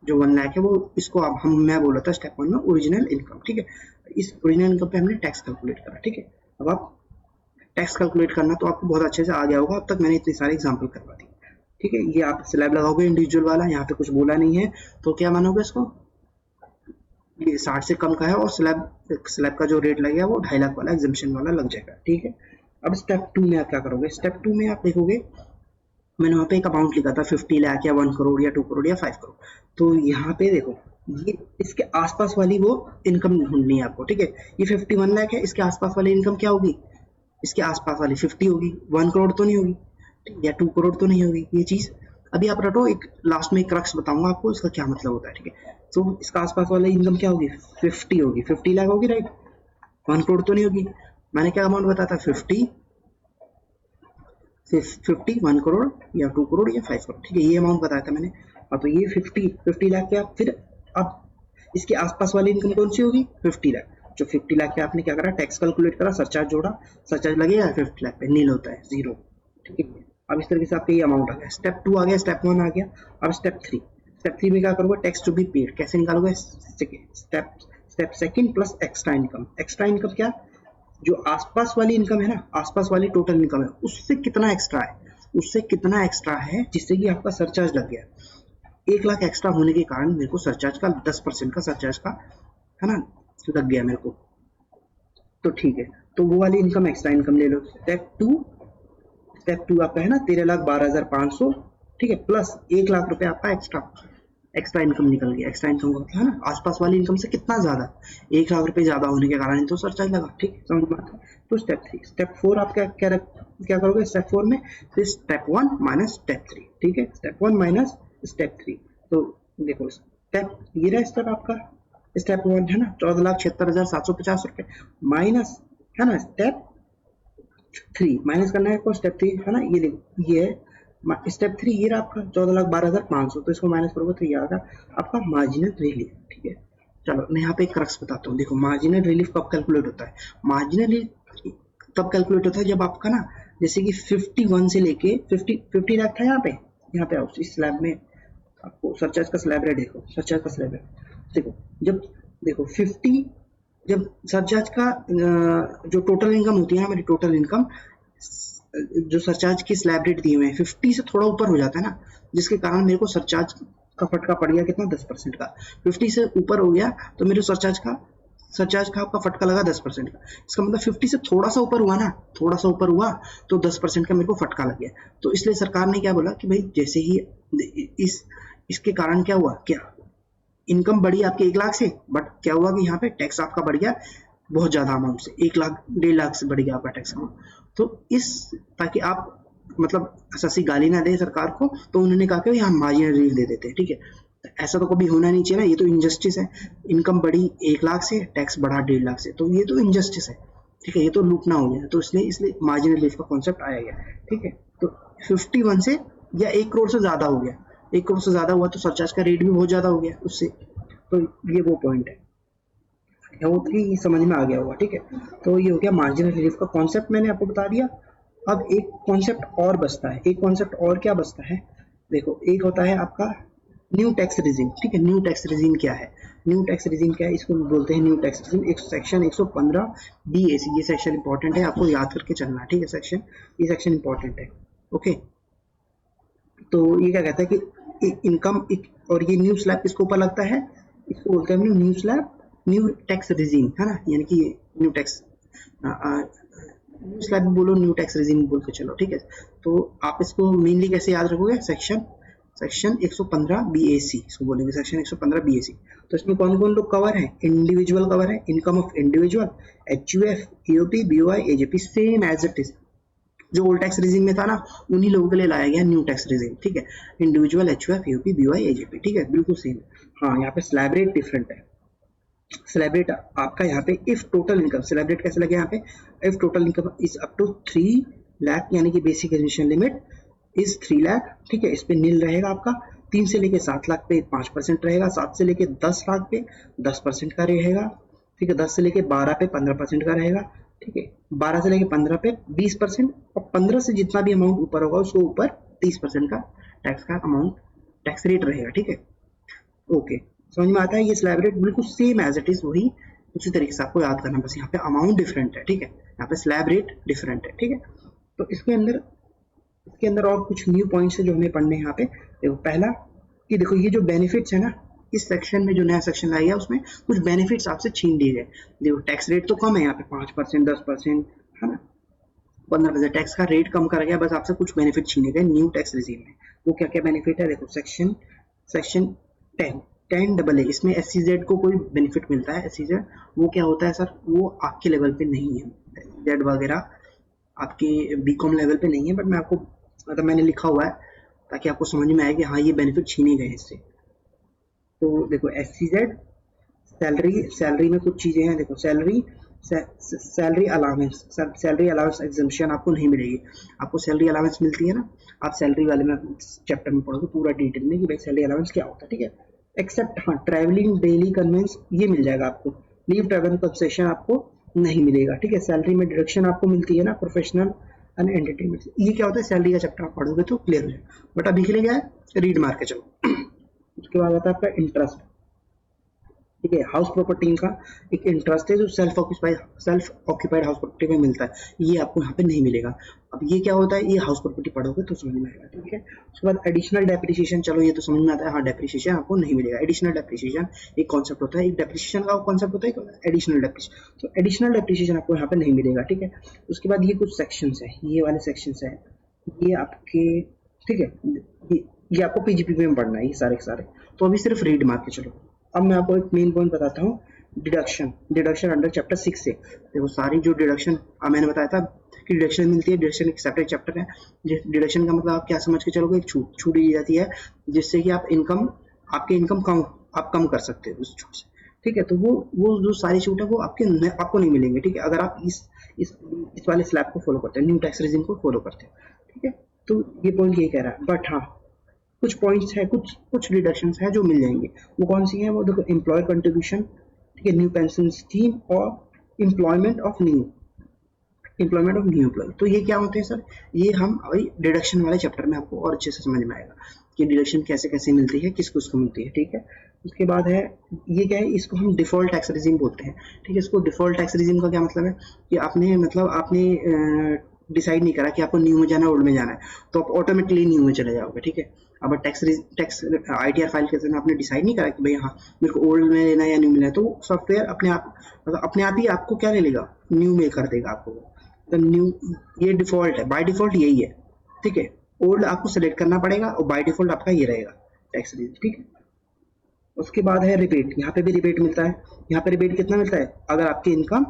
जो 1 लाख है वो, इसको आप मैं बोला था स्टेप 1 में ओरिजिनल इनकम। ठीक है, इस ओरिजिनल इनकम पे हमने टैक्स कैलकुलेट करा। ठीक है, अब आप टैक्स कैलकुलेट करना तो आपको बहुत अच्छे से आ गया होगा, अब तक मैंने इतनी सारी एग्जाम्पल करवा दी। ठीक है, ये आप स्लैब लगाओगे इंडिविजुअल वाला, यहाँ पे कुछ बोला नहीं है तो क्या मानोगे इसको, ये 60 से कम का है और स्लैब का जो रेट लगेगा वो 2.5 लाख वाला एग्जम्पशन वाला लग जाएगा। ठीक है, अब स्टेप 2 में आप क्या करोगे, स्टेप 2 में आप देखोगे मैंने वहाँ पे एक अमाउंट लिखा था 50 लाख या 1 करोड़ या 2 करोड़ या 5 करोड़। तो यहाँ पे देखो ये इसके आसपास वाली वो इनकम ढूंढनी है आपको। ठीक है, ये 51 लाख है, इसके आसपास वाली इनकम क्या होगी, इसके आसपास वाली 50 होगी, 1 करोड़ तो नहीं होगी या 2 करोड़ तो नहीं होगी ये चीज। अभी आप रटो, एक लास्ट में एक क्रक्स बताऊंगा आपको इसका क्या मतलब होता है। ठीक है, तो इसका आसपास वाला इनकम क्या होगी, 50 होगी, 50 लाख होगी राइट, 1 करोड़ तो नहीं होगी। मैंने क्या अमाउंट बताया था, 50, 1 करोड़ या 2 करोड़ या 5 करोड़। ठीक है, ये अमाउंट बताया था मैंने। तो ये 50 लाख क्या, फिर अब इसके आसपास वाली इनकम कौन सी होगी, 50 लाख। जो 50 लाख पे आपने क्या करा, टैक्स कैलकुलेट करा, सरचार्ज जोड़ा, सरचार्ज लगेगा 50 लाख पे, नील होता है, जीरो। ठीक है, अब इस तरीके से आपका ये अमाउंट आ गया। स्टेप 2 आ गया, स्टेप 1 आ गया। अब स्टेप 3 में क्या करोगे, टैक्स टू बी पेड कैसे निकालोगे, step second plus extra income. Extra income क्या, जो आसपास वाली इनकम है ना, आसपास वाली टोटल इनकम है उससे कितना एक्स्ट्रा है, उससे कितना एक्स्ट्रा है जिससे कि आपका सरचार्ज लग गया। 1 लाख एक्स्ट्रा होने के कारण मेरे को सरचार्ज का 10% का सरचार्ज का है ना लग गया मेरे को। तो ठीक है, तो वो वाली इनकम एक्स्ट्रा इनकम ले लो। स्टेप टू आपका है ना 13,12,500। ठीक है, प्लस 1 लाख रुपए आपका एक्स्ट्रा इनकम निकल गया। एक्स्ट्रा इनकम का मतलब है ना आसपास वाली इनकम से कितना ज्यादा, 1 लाख रुपए ज्यादा होने के कारण तो सरचार्ज लगा। ठीक है, समझ में आता है। तो स्टेप 4 आप क्या करोगे, स्टेप 4 में फिर स्टेप 1 माइनस स्टेप 3। ठीक है, स्टेप 1 माइनस स्टेप 3। तो देखो स्टेप ये रहा स्टेप आपका, स्टेप 1 है ना 14,76,750 रुपए, माइनस है ना स्टेप 3, माइनस करना है आपको स्टेप 3 है ना, ये देखो ये है स्टेप 3, ये रहा आपका 14,12,500। तो इसको माइनस करोगे तो ये आएगा आपका मार्जिनल रिलीफ। ठीक है, चलो मैं यहाँ पे एक क्रक्स बताता हूँ। देखो मार्जिनल रिलीफ कब कैलकुलेट होता है, मार्जिनल रिलीफ तब कैलकुलेट होता है जब आपका ना जैसे कि 51 से लेके 50 लाख था, यहाँ पे आओ इस स्लैब में आपको सरचार्ज का स्लैब है, देखो सरचार्ज का स्लैब है। देखो जब देखो 50, जब सरचार्ज का जो टोटल इनकम होती है ना, मेरी टोटल इनकम जो सरचार्ज की स्लैब रेट दिए हुए हैं 50 से थोड़ा ऊपर हो जाता है ना, जिसके कारण मेरे को सरचार्ज का फटका पड़ गया कितना, 10% का। 50 से ऊपर हो गया तो मेरे सरचार्ज का आपका फटका लगा 10% का। इसका मतलब 50 से थोड़ा सा ऊपर हुआ ना, थोड़ा सा ऊपर हुआ तो 10% का मेरे को फटका लग गया। तो इसलिए सरकार ने क्या बोला कि भाई जैसे ही इसके कारण क्या हुआ, क्या इनकम बढ़ी आपके 1 लाख से, बट क्या हुआ कि यहाँ पे टैक्स आपका बढ़ गया बहुत ज्यादा अमाउंट से, 1 लाख 1.5 लाख से बढ़ गया आपका टैक्स अमाउंट। तो ताकि आप मतलब ऐसी गाली ना दे सरकार को, तो उन्होंने कहा कि हम मार्जिनल रिलीफ दे देते हैं। ठीक है, ऐसा तो कभी होना नहीं चाहिए ना, ये तो इनजस्टिस है। इनकम बढ़ी 1 लाख से, टैक्स बढ़ा 1.5 लाख से, तो ये तो इनजस्टिस है। ठीक है, ये तो लूटना हो गया। तो इसलिए मार्जिनल रिलीफ का कॉन्सेप्ट आया गया। ठीक है, तो 51 से या 1 करोड़ से ज्यादा हो गया, 1 करोड़ से ज्यादा हुआ तो सरचार्ज का रेट भी बहुत ज्यादा हो गया उससे। तो ये वो पॉइंट है, कि समझ में आ गया होगा। ठीक है, तो ये हो गया मार्जिनल रिलीफ का कॉन्सेप्ट, मैंने आपको बता दिया। अब एक कॉन्सेप्ट और बचता है, एक कॉन्सेप्ट और क्या बचता है, देखो एक होता है आपका न्यू टैक्स रिजीम। ठीक है, न्यू टैक्स रिजीम क्या है, न्यू टैक्स रिजीम क्या है, इसको बोलते हैं न्यू टैक्स रिजीम। एक सेक्शन 115 BAC, ये सेक्शन इंपॉर्टेंट है, आपको याद करके चलना। ठीक है, ये सेक्शन इंपॉर्टेंट है। ओके, तो ये क्या कहता है कि इनकम और ये न्यू स्लैब किसके ऊपर लगता है, इसको बोलते हैं new slab, new tax regime है ना, यानी कि न्यू टैक्स न्यू स्लैब बोलो, न्यू टैक्स रिजीम बोल के चलो। ठीक है, तो आप इसको मेनली कैसे याद रखोगे, सेक्शन 115 BAC इसको बोलेंगे, सेक्शन 115 BAC। तो इसमें कौन कौन लोग कवर है, इंडिविजुअल कवर है, income of individual, HUF, EOP, BOI, AJP, same as it is जो ओल्ड टैक्स रिजीम में था ना, उन्हीं लोगों के लिए लाया गया न्यू टैक्स रिजीम। ठीक है, individual, HUF, EOP, BOI, AJP। ठीक है, बिल्कुल सेम। हाँ, यहाँ पे स्लैब रेट डिफरेंट है, स्लैब रेट आपका यहाँ पे if total income, slab rate कैसे लगे यहाँ पे, if total income is up to 3 lakh, यानी कि basic education limit is 3 lakh, ठीक है, इस पे नील रहेगा आपका। 3 से लेके 7 लाख पे 5% रहेगा, 7 से लेके 10 लाख पे 10% का रहेगा, ठीक है, 10 से लेके 12 पे 15% का रहेगा, ठीक है, 12 से लेके 15 पे 20%, और 15 से जितना भी अमाउंट ऊपर होगा उसको ऊपर 30% का टैक्स का अमाउंट, टैक्स रेट रहेगा, ठीक है। ओके, समझ में आता है। ये स्लैब रेट बिल्कुल सेम एज इट इज वही उसी तरीके से आपको याद करना, बस यहाँ पे अमाउंट डिफरेंट है, ठीक है, यहाँ पे स्लैब रेट डिफरेंट है, ठीक है। तो इसके अंदर और कुछ न्यू पॉइंट्स है जो हमें पढ़ने हैं यहाँ पे। देखो पहला कि देखो ये जो बेनिफिट्स है ना, इस सेक्शन में जो नया सेक्शन लाया गया उसमें कुछ बेनिफिट्स आपसे छीन लिए गए। देखो टैक्स रेट तो कम है यहाँ पे 5%, 10%, है ना, 15% टैक्स का रेट कम करा गया, बस आपसे कुछ बेनिफिट छीने गए न्यू टैक्स रिजीम में। वो क्या क्या बेनिफिट है, देखो सेक्शन 10 इसमें SEZ को कोई बेनिफिट मिलता है। SEZ वो क्या होता है सर, वो आपके लेवल पे नहीं है, SEZ वगैरह आपके BCom लेवल पे नहीं है, बट मैं आपको मतलब मैंने लिखा हुआ है ताकि आपको समझ में आए कि हाँ ये बेनिफिट छीने गए इससे। तो देखो SEZ सैलरी में कुछ चीजें हैं, देखो सैलरी अलाउंस एग्जम्पशन आपको नहीं मिलेगी। आपको सैलरी अलाउंस मिलती है ना, आप सैलरी वाले में चैप्टर में पढ़ोगे पूरा डिटेल में कि भाई सैलरी अलाउंस क्या होता है, ठीक है। एक्सेप्ट हाँ ट्रैवलिंग डेली कन्वेंस ये मिल जाएगा आपको, लीव ट्रैवल कंसेशन आपको नहीं मिलेगा, ठीक है। सैलरी में डिडक्शन आपको मिलती है ना, प्रोफेशनल एंड एंटरटेनमेंट, ये क्या होता है सैलरी का चैप्टर आप पढ़ोगे तो क्लियर हो जाएगा, बट अभी के लिए क्या है रीड मार के चलो। उसके बाद आता है आपका इंटरेस्ट, ठीक है। हाउस प्रॉपर्टी का एक इंटरेस्ट है जो सेल्फ ऑक्यूपाइड हाउस प्रॉपर्टी में मिलता है, ये आपको यहाँ पे नहीं मिलेगा। अब ये क्या होता है, ये हाउस प्रॉपर्टी पढ़ोगे तो समझ में आएगा, ठीक है। उसके बाद एडिशनल डेप्रिसिएशन, चलो ये तो समझ में आता है, हाँ डेप्रिसिएशन आपको नहीं मिलेगा। एडिशनल डेप्रिसिएशन एक कॉन्सेप्ट होता है, एक डेप्रिसिएशन का कॉन्सेप्ट होता है एडिशनल डेप्रिसिएशन, तो एडिशनल डेप्रिसिएशन आपको यहाँ पे नहीं मिलेगा, ठीक है। उसके बाद ये कुछ सेक्शंस है, ये वाले सेक्शंस है, ये आपके, ठीक है, ये आपको PGP में पढ़ना है ये सारे के सारे, तो अभी सिर्फ रीड मार के चलो। अब मैं आपको एक मेन पॉइंट बताता हूँ, डिडक्शन अंडर चैप्टर 6 से। देखो सारी जो डिडक्शन मैंने बताया था कि डिडक्शन मिलती है, डिडक्शन एक सेपरेट चैप्टर है। डिडक्शन का मतलब आप क्या समझ के चलोगे, एक छूट दी जाती है जिससे कि आपके इनकम कम कर सकते हो उस छूट से, ठीक है। तो वो जो सारी छूट है वो आपको नहीं मिलेंगे, ठीक है, अगर आप इस वाले स्लैब को फॉलो करते हैं, न्यू टैक्स रेजिम को फॉलो करते हैं, ठीक है। तो ये पॉइंट यही कह रहा है, बट हाँ कुछ पॉइंट्स है, कुछ डिडक्शंस है जो मिल जाएंगे। वो कौन सी है, वो देखो एम्प्लॉयर कंट्रीब्यूशन, ठीक है, न्यू पेंशन स्कीम और एम्प्लॉयमेंट ऑफ न्यू एम्प्लॉय। तो ये क्या होते हैं सर, ये हम अभी डिडक्शन वाले चैप्टर में आपको और अच्छे से समझ में आएगा कि डिडक्शन कैसे कैसे मिलती है, किसको मिलती है, ठीक है। उसके बाद है ये क्या है, इसको हम डिफॉल्ट टैक्स रेजिम बोलते हैं, ठीक है। इसको डिफॉल्ट टैक्स रेजिम का क्या मतलब है कि आपने डिसाइड नहीं करा कि आपको न्यू में जाना है ओल्ड में जाना है, तो आप ऑटोमेटिकली न्यू में चले जाओगे, ठीक है। अब टैक्स ITR फाइल करते हैं, आपने डिसाइड नहीं करा कि भाई हाँ मेरे को ओल्ड में लेना है या न्यू में लेना है, तो सॉफ्टवेयर अपने आप ही आपको क्या ले लेगा, न्यू में कर देगा आपको। तो न्यू ये डिफॉल्ट है, बाय डिफॉल्ट यही है, ठीक है। ओल्ड आपको सेलेक्ट करना पड़ेगा और बाय डिफॉल्ट आपका ये रहेगा टैक्स रेट, ठीक है। उसके बाद है रिबेट, यहाँ पे भी रिबेट मिलता है। यहाँ पे रिबेट कितना मिलता है, अगर आपकी इनकम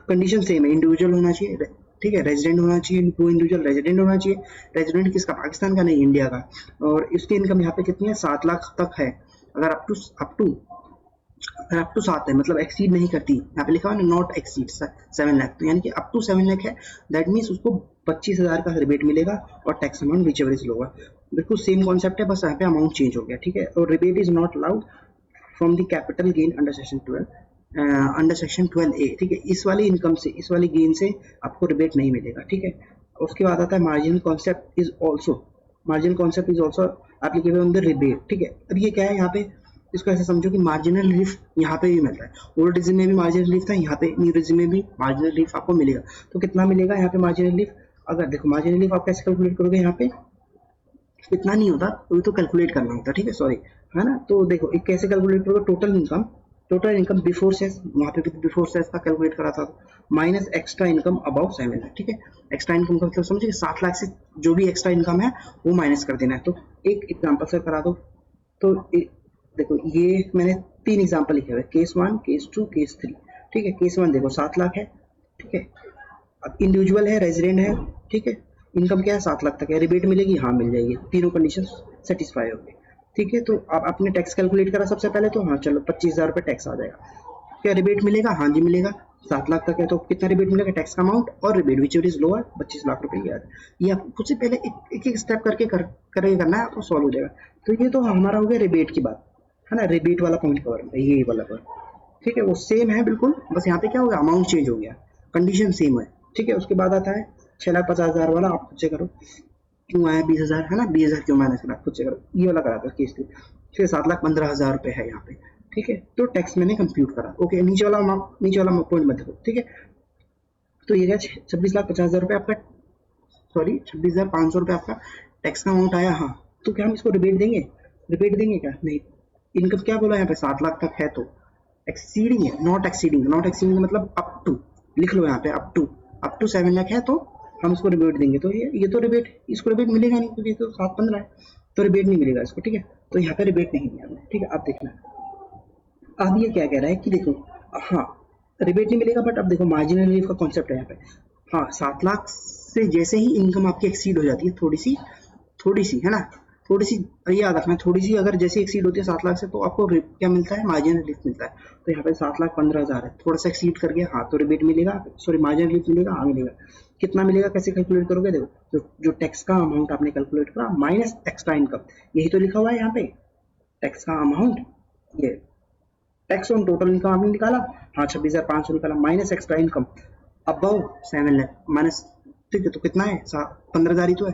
कंडीशन सेम है, इंडिविजुअल होना चाहिए, ठीक है, रेजिडेंट होना चाहिए, टू इंडिविजुअल रेजिडेंट होना चाहिए। रेजिडेंट किसका, पाकिस्तान का, नहीं इंडिया का। और इसकी इनकम यहाँ पे कितनी है, 7 लाख तक है। अगर अप टू 7 है, मतलब एक्सीड नहीं करती, यहाँ पे लिखा हुआ है नॉट एक्सीड 7 लाख, तो यानी कि अप टू 7 लाख है, दैट मीन्स उसको 25,000 का रिबेट मिलेगा और tax amount which ever is lower. बिल्कुल सेम कॉन्सेप्ट है, बस यहाँ पे अमाउंट चेंज हो गया, ठीक है। और rebate is not allowed from the capital gain under section 12A, ठीक है। इस वाली इनकम से, इस वाली गेन से आपको रिबेट नहीं मिलेगा, ठीक है। उसके बाद आता है marginal concept is also applicable on the rebate, ठीक है। अब ये क्या है, यहाँ पे इसको ऐसे समझो कि मार्जिनल रिलीफ यहाँ पे भी मिलता है, ओल्ड रिजिम में भी मार्जिनल रिलीफ था, यहाँ पे न्यू रिजिम में भी मार्जिनल रिलीफ आपको मिलेगा। तो कितना मिलेगा यहाँ पे मार्जिनल रिलीफ, अगर देखो मार्जिनल रिलीफ आप कैसे कैलकुलेट करोगे, यहाँ पे इतना नहीं होता तो कैलकुलेट करना होता, ठीक है, सॉरी, है ना। तो देखो एक कैसे कैलकुलेट करोगे, टोटल इनकम बिफोर सेस, वहाँ पे बिफोर सेस का कैलकुलेट करा था, minus extra income above 7 lakh, ठीक है। एक्स्ट्रा इनकम का मतलब समझिए 7 लाख से जो भी एक्स्ट्रा इनकम है वो माइनस कर देना है। तो एक एग्जांपल से करा दो, तो देखो ये मैंने 3 एग्जांपल लिखे हुए, केस 1, केस 2, केस 3, ठीक है। केस 1 देखो 7 लाख है, ठीक है। अब इंडिविजुअल है, रेजिडेंट है, ठीक है, इनकम क्या है 7 लाख तक है, रिबेट मिलेगी, हाँ मिल जाएगी, तीनों कंडीशन सेटिस्फाई हो गई। ठीक है, तो आप आपने टैक्स कैलकुलेट करा सबसे पहले, तो हाँ चलो 25,000 रुपये टैक्स आ जाएगा। क्या रिबेट मिलेगा? हाँ जी मिलेगा। 7 लाख तक है तो कितना रिबेट मिलेगा? टैक्स का अमाउंट और rebate which is lower 25 lakh रुपए। यार ये आप खुद से पहले एक एक स्टेप करके करके करना है, आपको सॉल्व हो जाएगा। तो ये तो हमारा हो गया रिबेट की बात, है ना, रिबेट वाला पॉइंट कवर है ये वाला पॉइंट। ठीक है, वो सेम है बिल्कुल, बस यहाँ पे क्या हो गया, अमाउंट चेंज हो गया, कंडीशन सेम है। ठीक है, उसके बाद आता है 6,50,000 वाला, आप खुद से करो क्यों आया 20,000, है ना, 20,000 क्यों माइनस करा, खुद से करो, ये वाला करा था केस के। फिर 7,15,000 रुपये है यहाँ पे। ठीक है, तो टैक्स मैंने कंप्यूट करा। ओके, नीचे वाला पॉइंट मत देखो। ठीक है, तो ये 26,50,000 रुपये आपका, सॉरी 26,500 रुपये आपका टैक्स का अमाउंट आया। हाँ, तो क्या हम इसको रिबेट देंगे? रिबेट देंगे क्या? नहीं। इनकम क्या बोला यहाँ पे, 7 लाख तक है तो एक्सीडिंग है, नॉट एक्सीडिंग। नॉट एक्सीडिंग मतलब अप टू, लिख लो यहाँ पे अप टू 7 लाख है तो हम इसको रिबेट देंगे। तो ये तो रिबेट, इसको रिबेट मिलेगा नहीं क्योंकि तो 7-15 है, तो रिबेट नहीं मिलेगा इसको। ठीक है, तो यहाँ पे रिबेट नहीं दिया हमने। ठीक है, अब देखना अब ये क्या कह रहा है कि देखो, हाँ रिबेट नहीं मिलेगा, बट अब देखो मार्जिनल रिलीफ का कॉन्सेप्ट है यहाँ पे। हाँ, 7 लाख से जैसे ही इनकम आपकी एक्सीड हो जाती है थोड़ी सी, है ना, थोड़ी सी, याद रखना, थोड़ी सी अगर जैसे एक्सीड होती है 7 लाख से, तो आपको क्या मिलता है, मार्जिनल रिलीफ मिलता है। तो यहाँ पे 7,15,000 है, थोड़ा सा एक्सीड कर गया, हाँ तो रिबेट मिलेगा, सॉरी मार्जिनल रिलीफ मिलेगा, हाँ मिलेगा। कितना मिलेगा, कैसे कैलकुलेट करोगे? देखो जो टैक्स का अमाउंट आपने कैलकुलेट करा माइनस एक्स्ट्रा इनकम, यही तो लिखा हुआ है यहाँ पे, टैक्स का अमाउंट, ये टैक्स ऑन टोटल इनकम आपने निकाला, हाँ 26,500 निकाला, minus extra income above 7 lakh minus. ठीक है, तो कितना है, 15,000 ही तो है।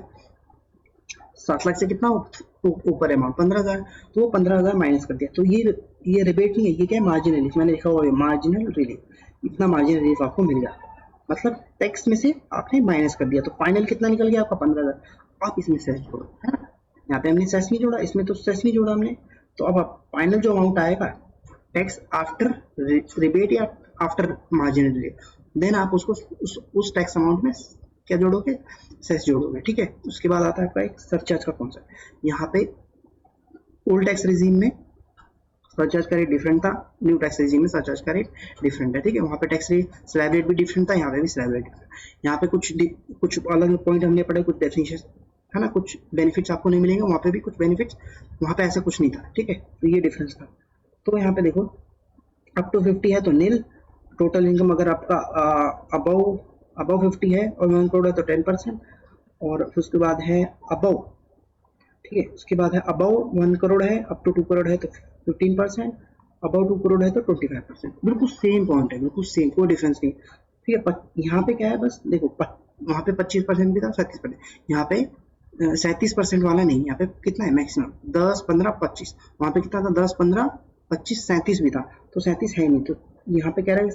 7 लाख से कितना ऊपर है अमाउंट, 15,000, तो वो 15,000 माइनस कर दिया। तो ये रिबेट नहीं है, ये क्या है, मार्जिनल रिलीफ। मैंने लिखा हुआ है मार्जिनल रिलीफ, इतना मार्जिनल रिलीफ आपको मिल गया, मतलब टैक्स में से आपने माइनस कर दिया। तो फाइनल कितना निकल गया आपका, 15,000। आप इसमें सेस जोड़ो, है ना, यहाँ पे हमने सेस नहीं जोड़ा, इसमें तो सेस नहीं जोड़ा हमने। तो अब फाइनल जो अमाउंट आएगा टैक्स आफ्टर रिबेट या आफ्टर मार्जिनल रिलीफ, देन आप उसको उस टैक्स अमाउंट में क्या जोड़ोगे, सेस जोड़ोगे। ठीक है, उसके बाद आता है आपका एक सरचार्ज का कॉन्सेप्ट। यहाँ पे ओल्ड टैक्स रिजीम में सरचार्ज का रेट डिफरेंट था, न्यू टैक्स रिजीम में सरचार्ज का रेट डिफरेंट है। ठीक है, वहाँ पे टैक्स रेट स्लैब रेट भी डिफरेंट था, यहाँ पे भी स्लैब रेट डिफरेंट। यहाँ पे कुछ अलग पॉइंट हमने पढ़े, कुछ डेफिनेशन, है ना, कुछ बेनिफिट्स आपको नहीं मिलेंगे, वहाँ पे भी कुछ बेनिफिट्स, वहाँ पे ऐसा कुछ नहीं था। ठीक है, तो ये डिफरेंस था। तो यहाँ पे देखो अप टू 50 है तो नील, टोटल इनकम अगर आपका अबव 50 है और 1 करोड़ है तो 10%, और फिर उसके बाद है अबव, ठीक है, उसके बाद है अबव 1 करोड़ है, अप टू 2 करोड़ है तो 15%, अबव 2 करोड़ है तो 25%। बिल्कुल सेम पॉइंट है, बिल्कुल सेम, कोई डिफरेंस नहीं। ठीक है, यहाँ पे क्या है, बस देखो वहाँ पे 25% भी था, 37%, यहाँ पे 37% वाला नहीं, यहाँ पे कितना है मैक्सिमम 10, 15, 25, वहाँ पे कितना था 10, 15, 25, 37 भी था, तो 37 है नहीं। तो यहाँ पे कह रहा है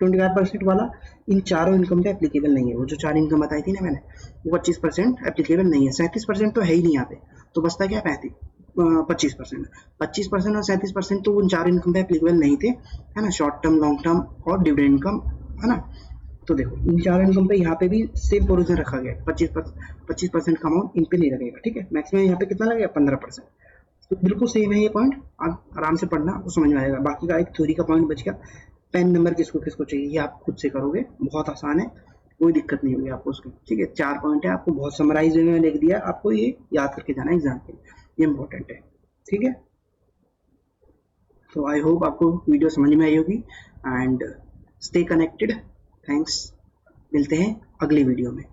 25% वाला इन चारों इनकम पे एप्लीकेबल नहीं है। वो जो 4 इनकम बताई थी ना मैंने, वो 25% एप्लीकेबल नहीं है, 37% तो है ही नहीं यहाँ पे, तो बचता क्या 25%। 25% और 37% तो उन 4 इनकम पे एप्लीकेबल नहीं थे, है ना, शॉर्ट टर्म, लॉन्ग टर्म और डिविडेंड इनकम, है ना। तो देखो इन 4 इनकम पे यहाँ पे भी सेम प्रोविजन रखा गया, 25% का अमाउंट इन पे नहीं लगेगा। ठीक है, मैक्सिमम यहाँ पे कितना लगेगा 15%। तो बिल्कुल सेम है ये पॉइंट, आप आराम से पढ़ना, आपको समझ में आएगा। बाकी का एक थ्योरी का पॉइंट बच गया, पेन नंबर किसको किसको चाहिए ये आप खुद से करोगे, बहुत आसान है, कोई दिक्कत नहीं होगी आपको उसकी। ठीक है, 4 पॉइंट है, आपको बहुत समराइज में लिख दिया, आपको ये याद करके जाना एग्जाम के लिए, ये इंपॉर्टेंट है। ठीक है, तो आई होप आपको वीडियो समझ में आई होगी, एंड स्टे कनेक्टेड। थैंक्स, मिलते हैं अगली वीडियो में।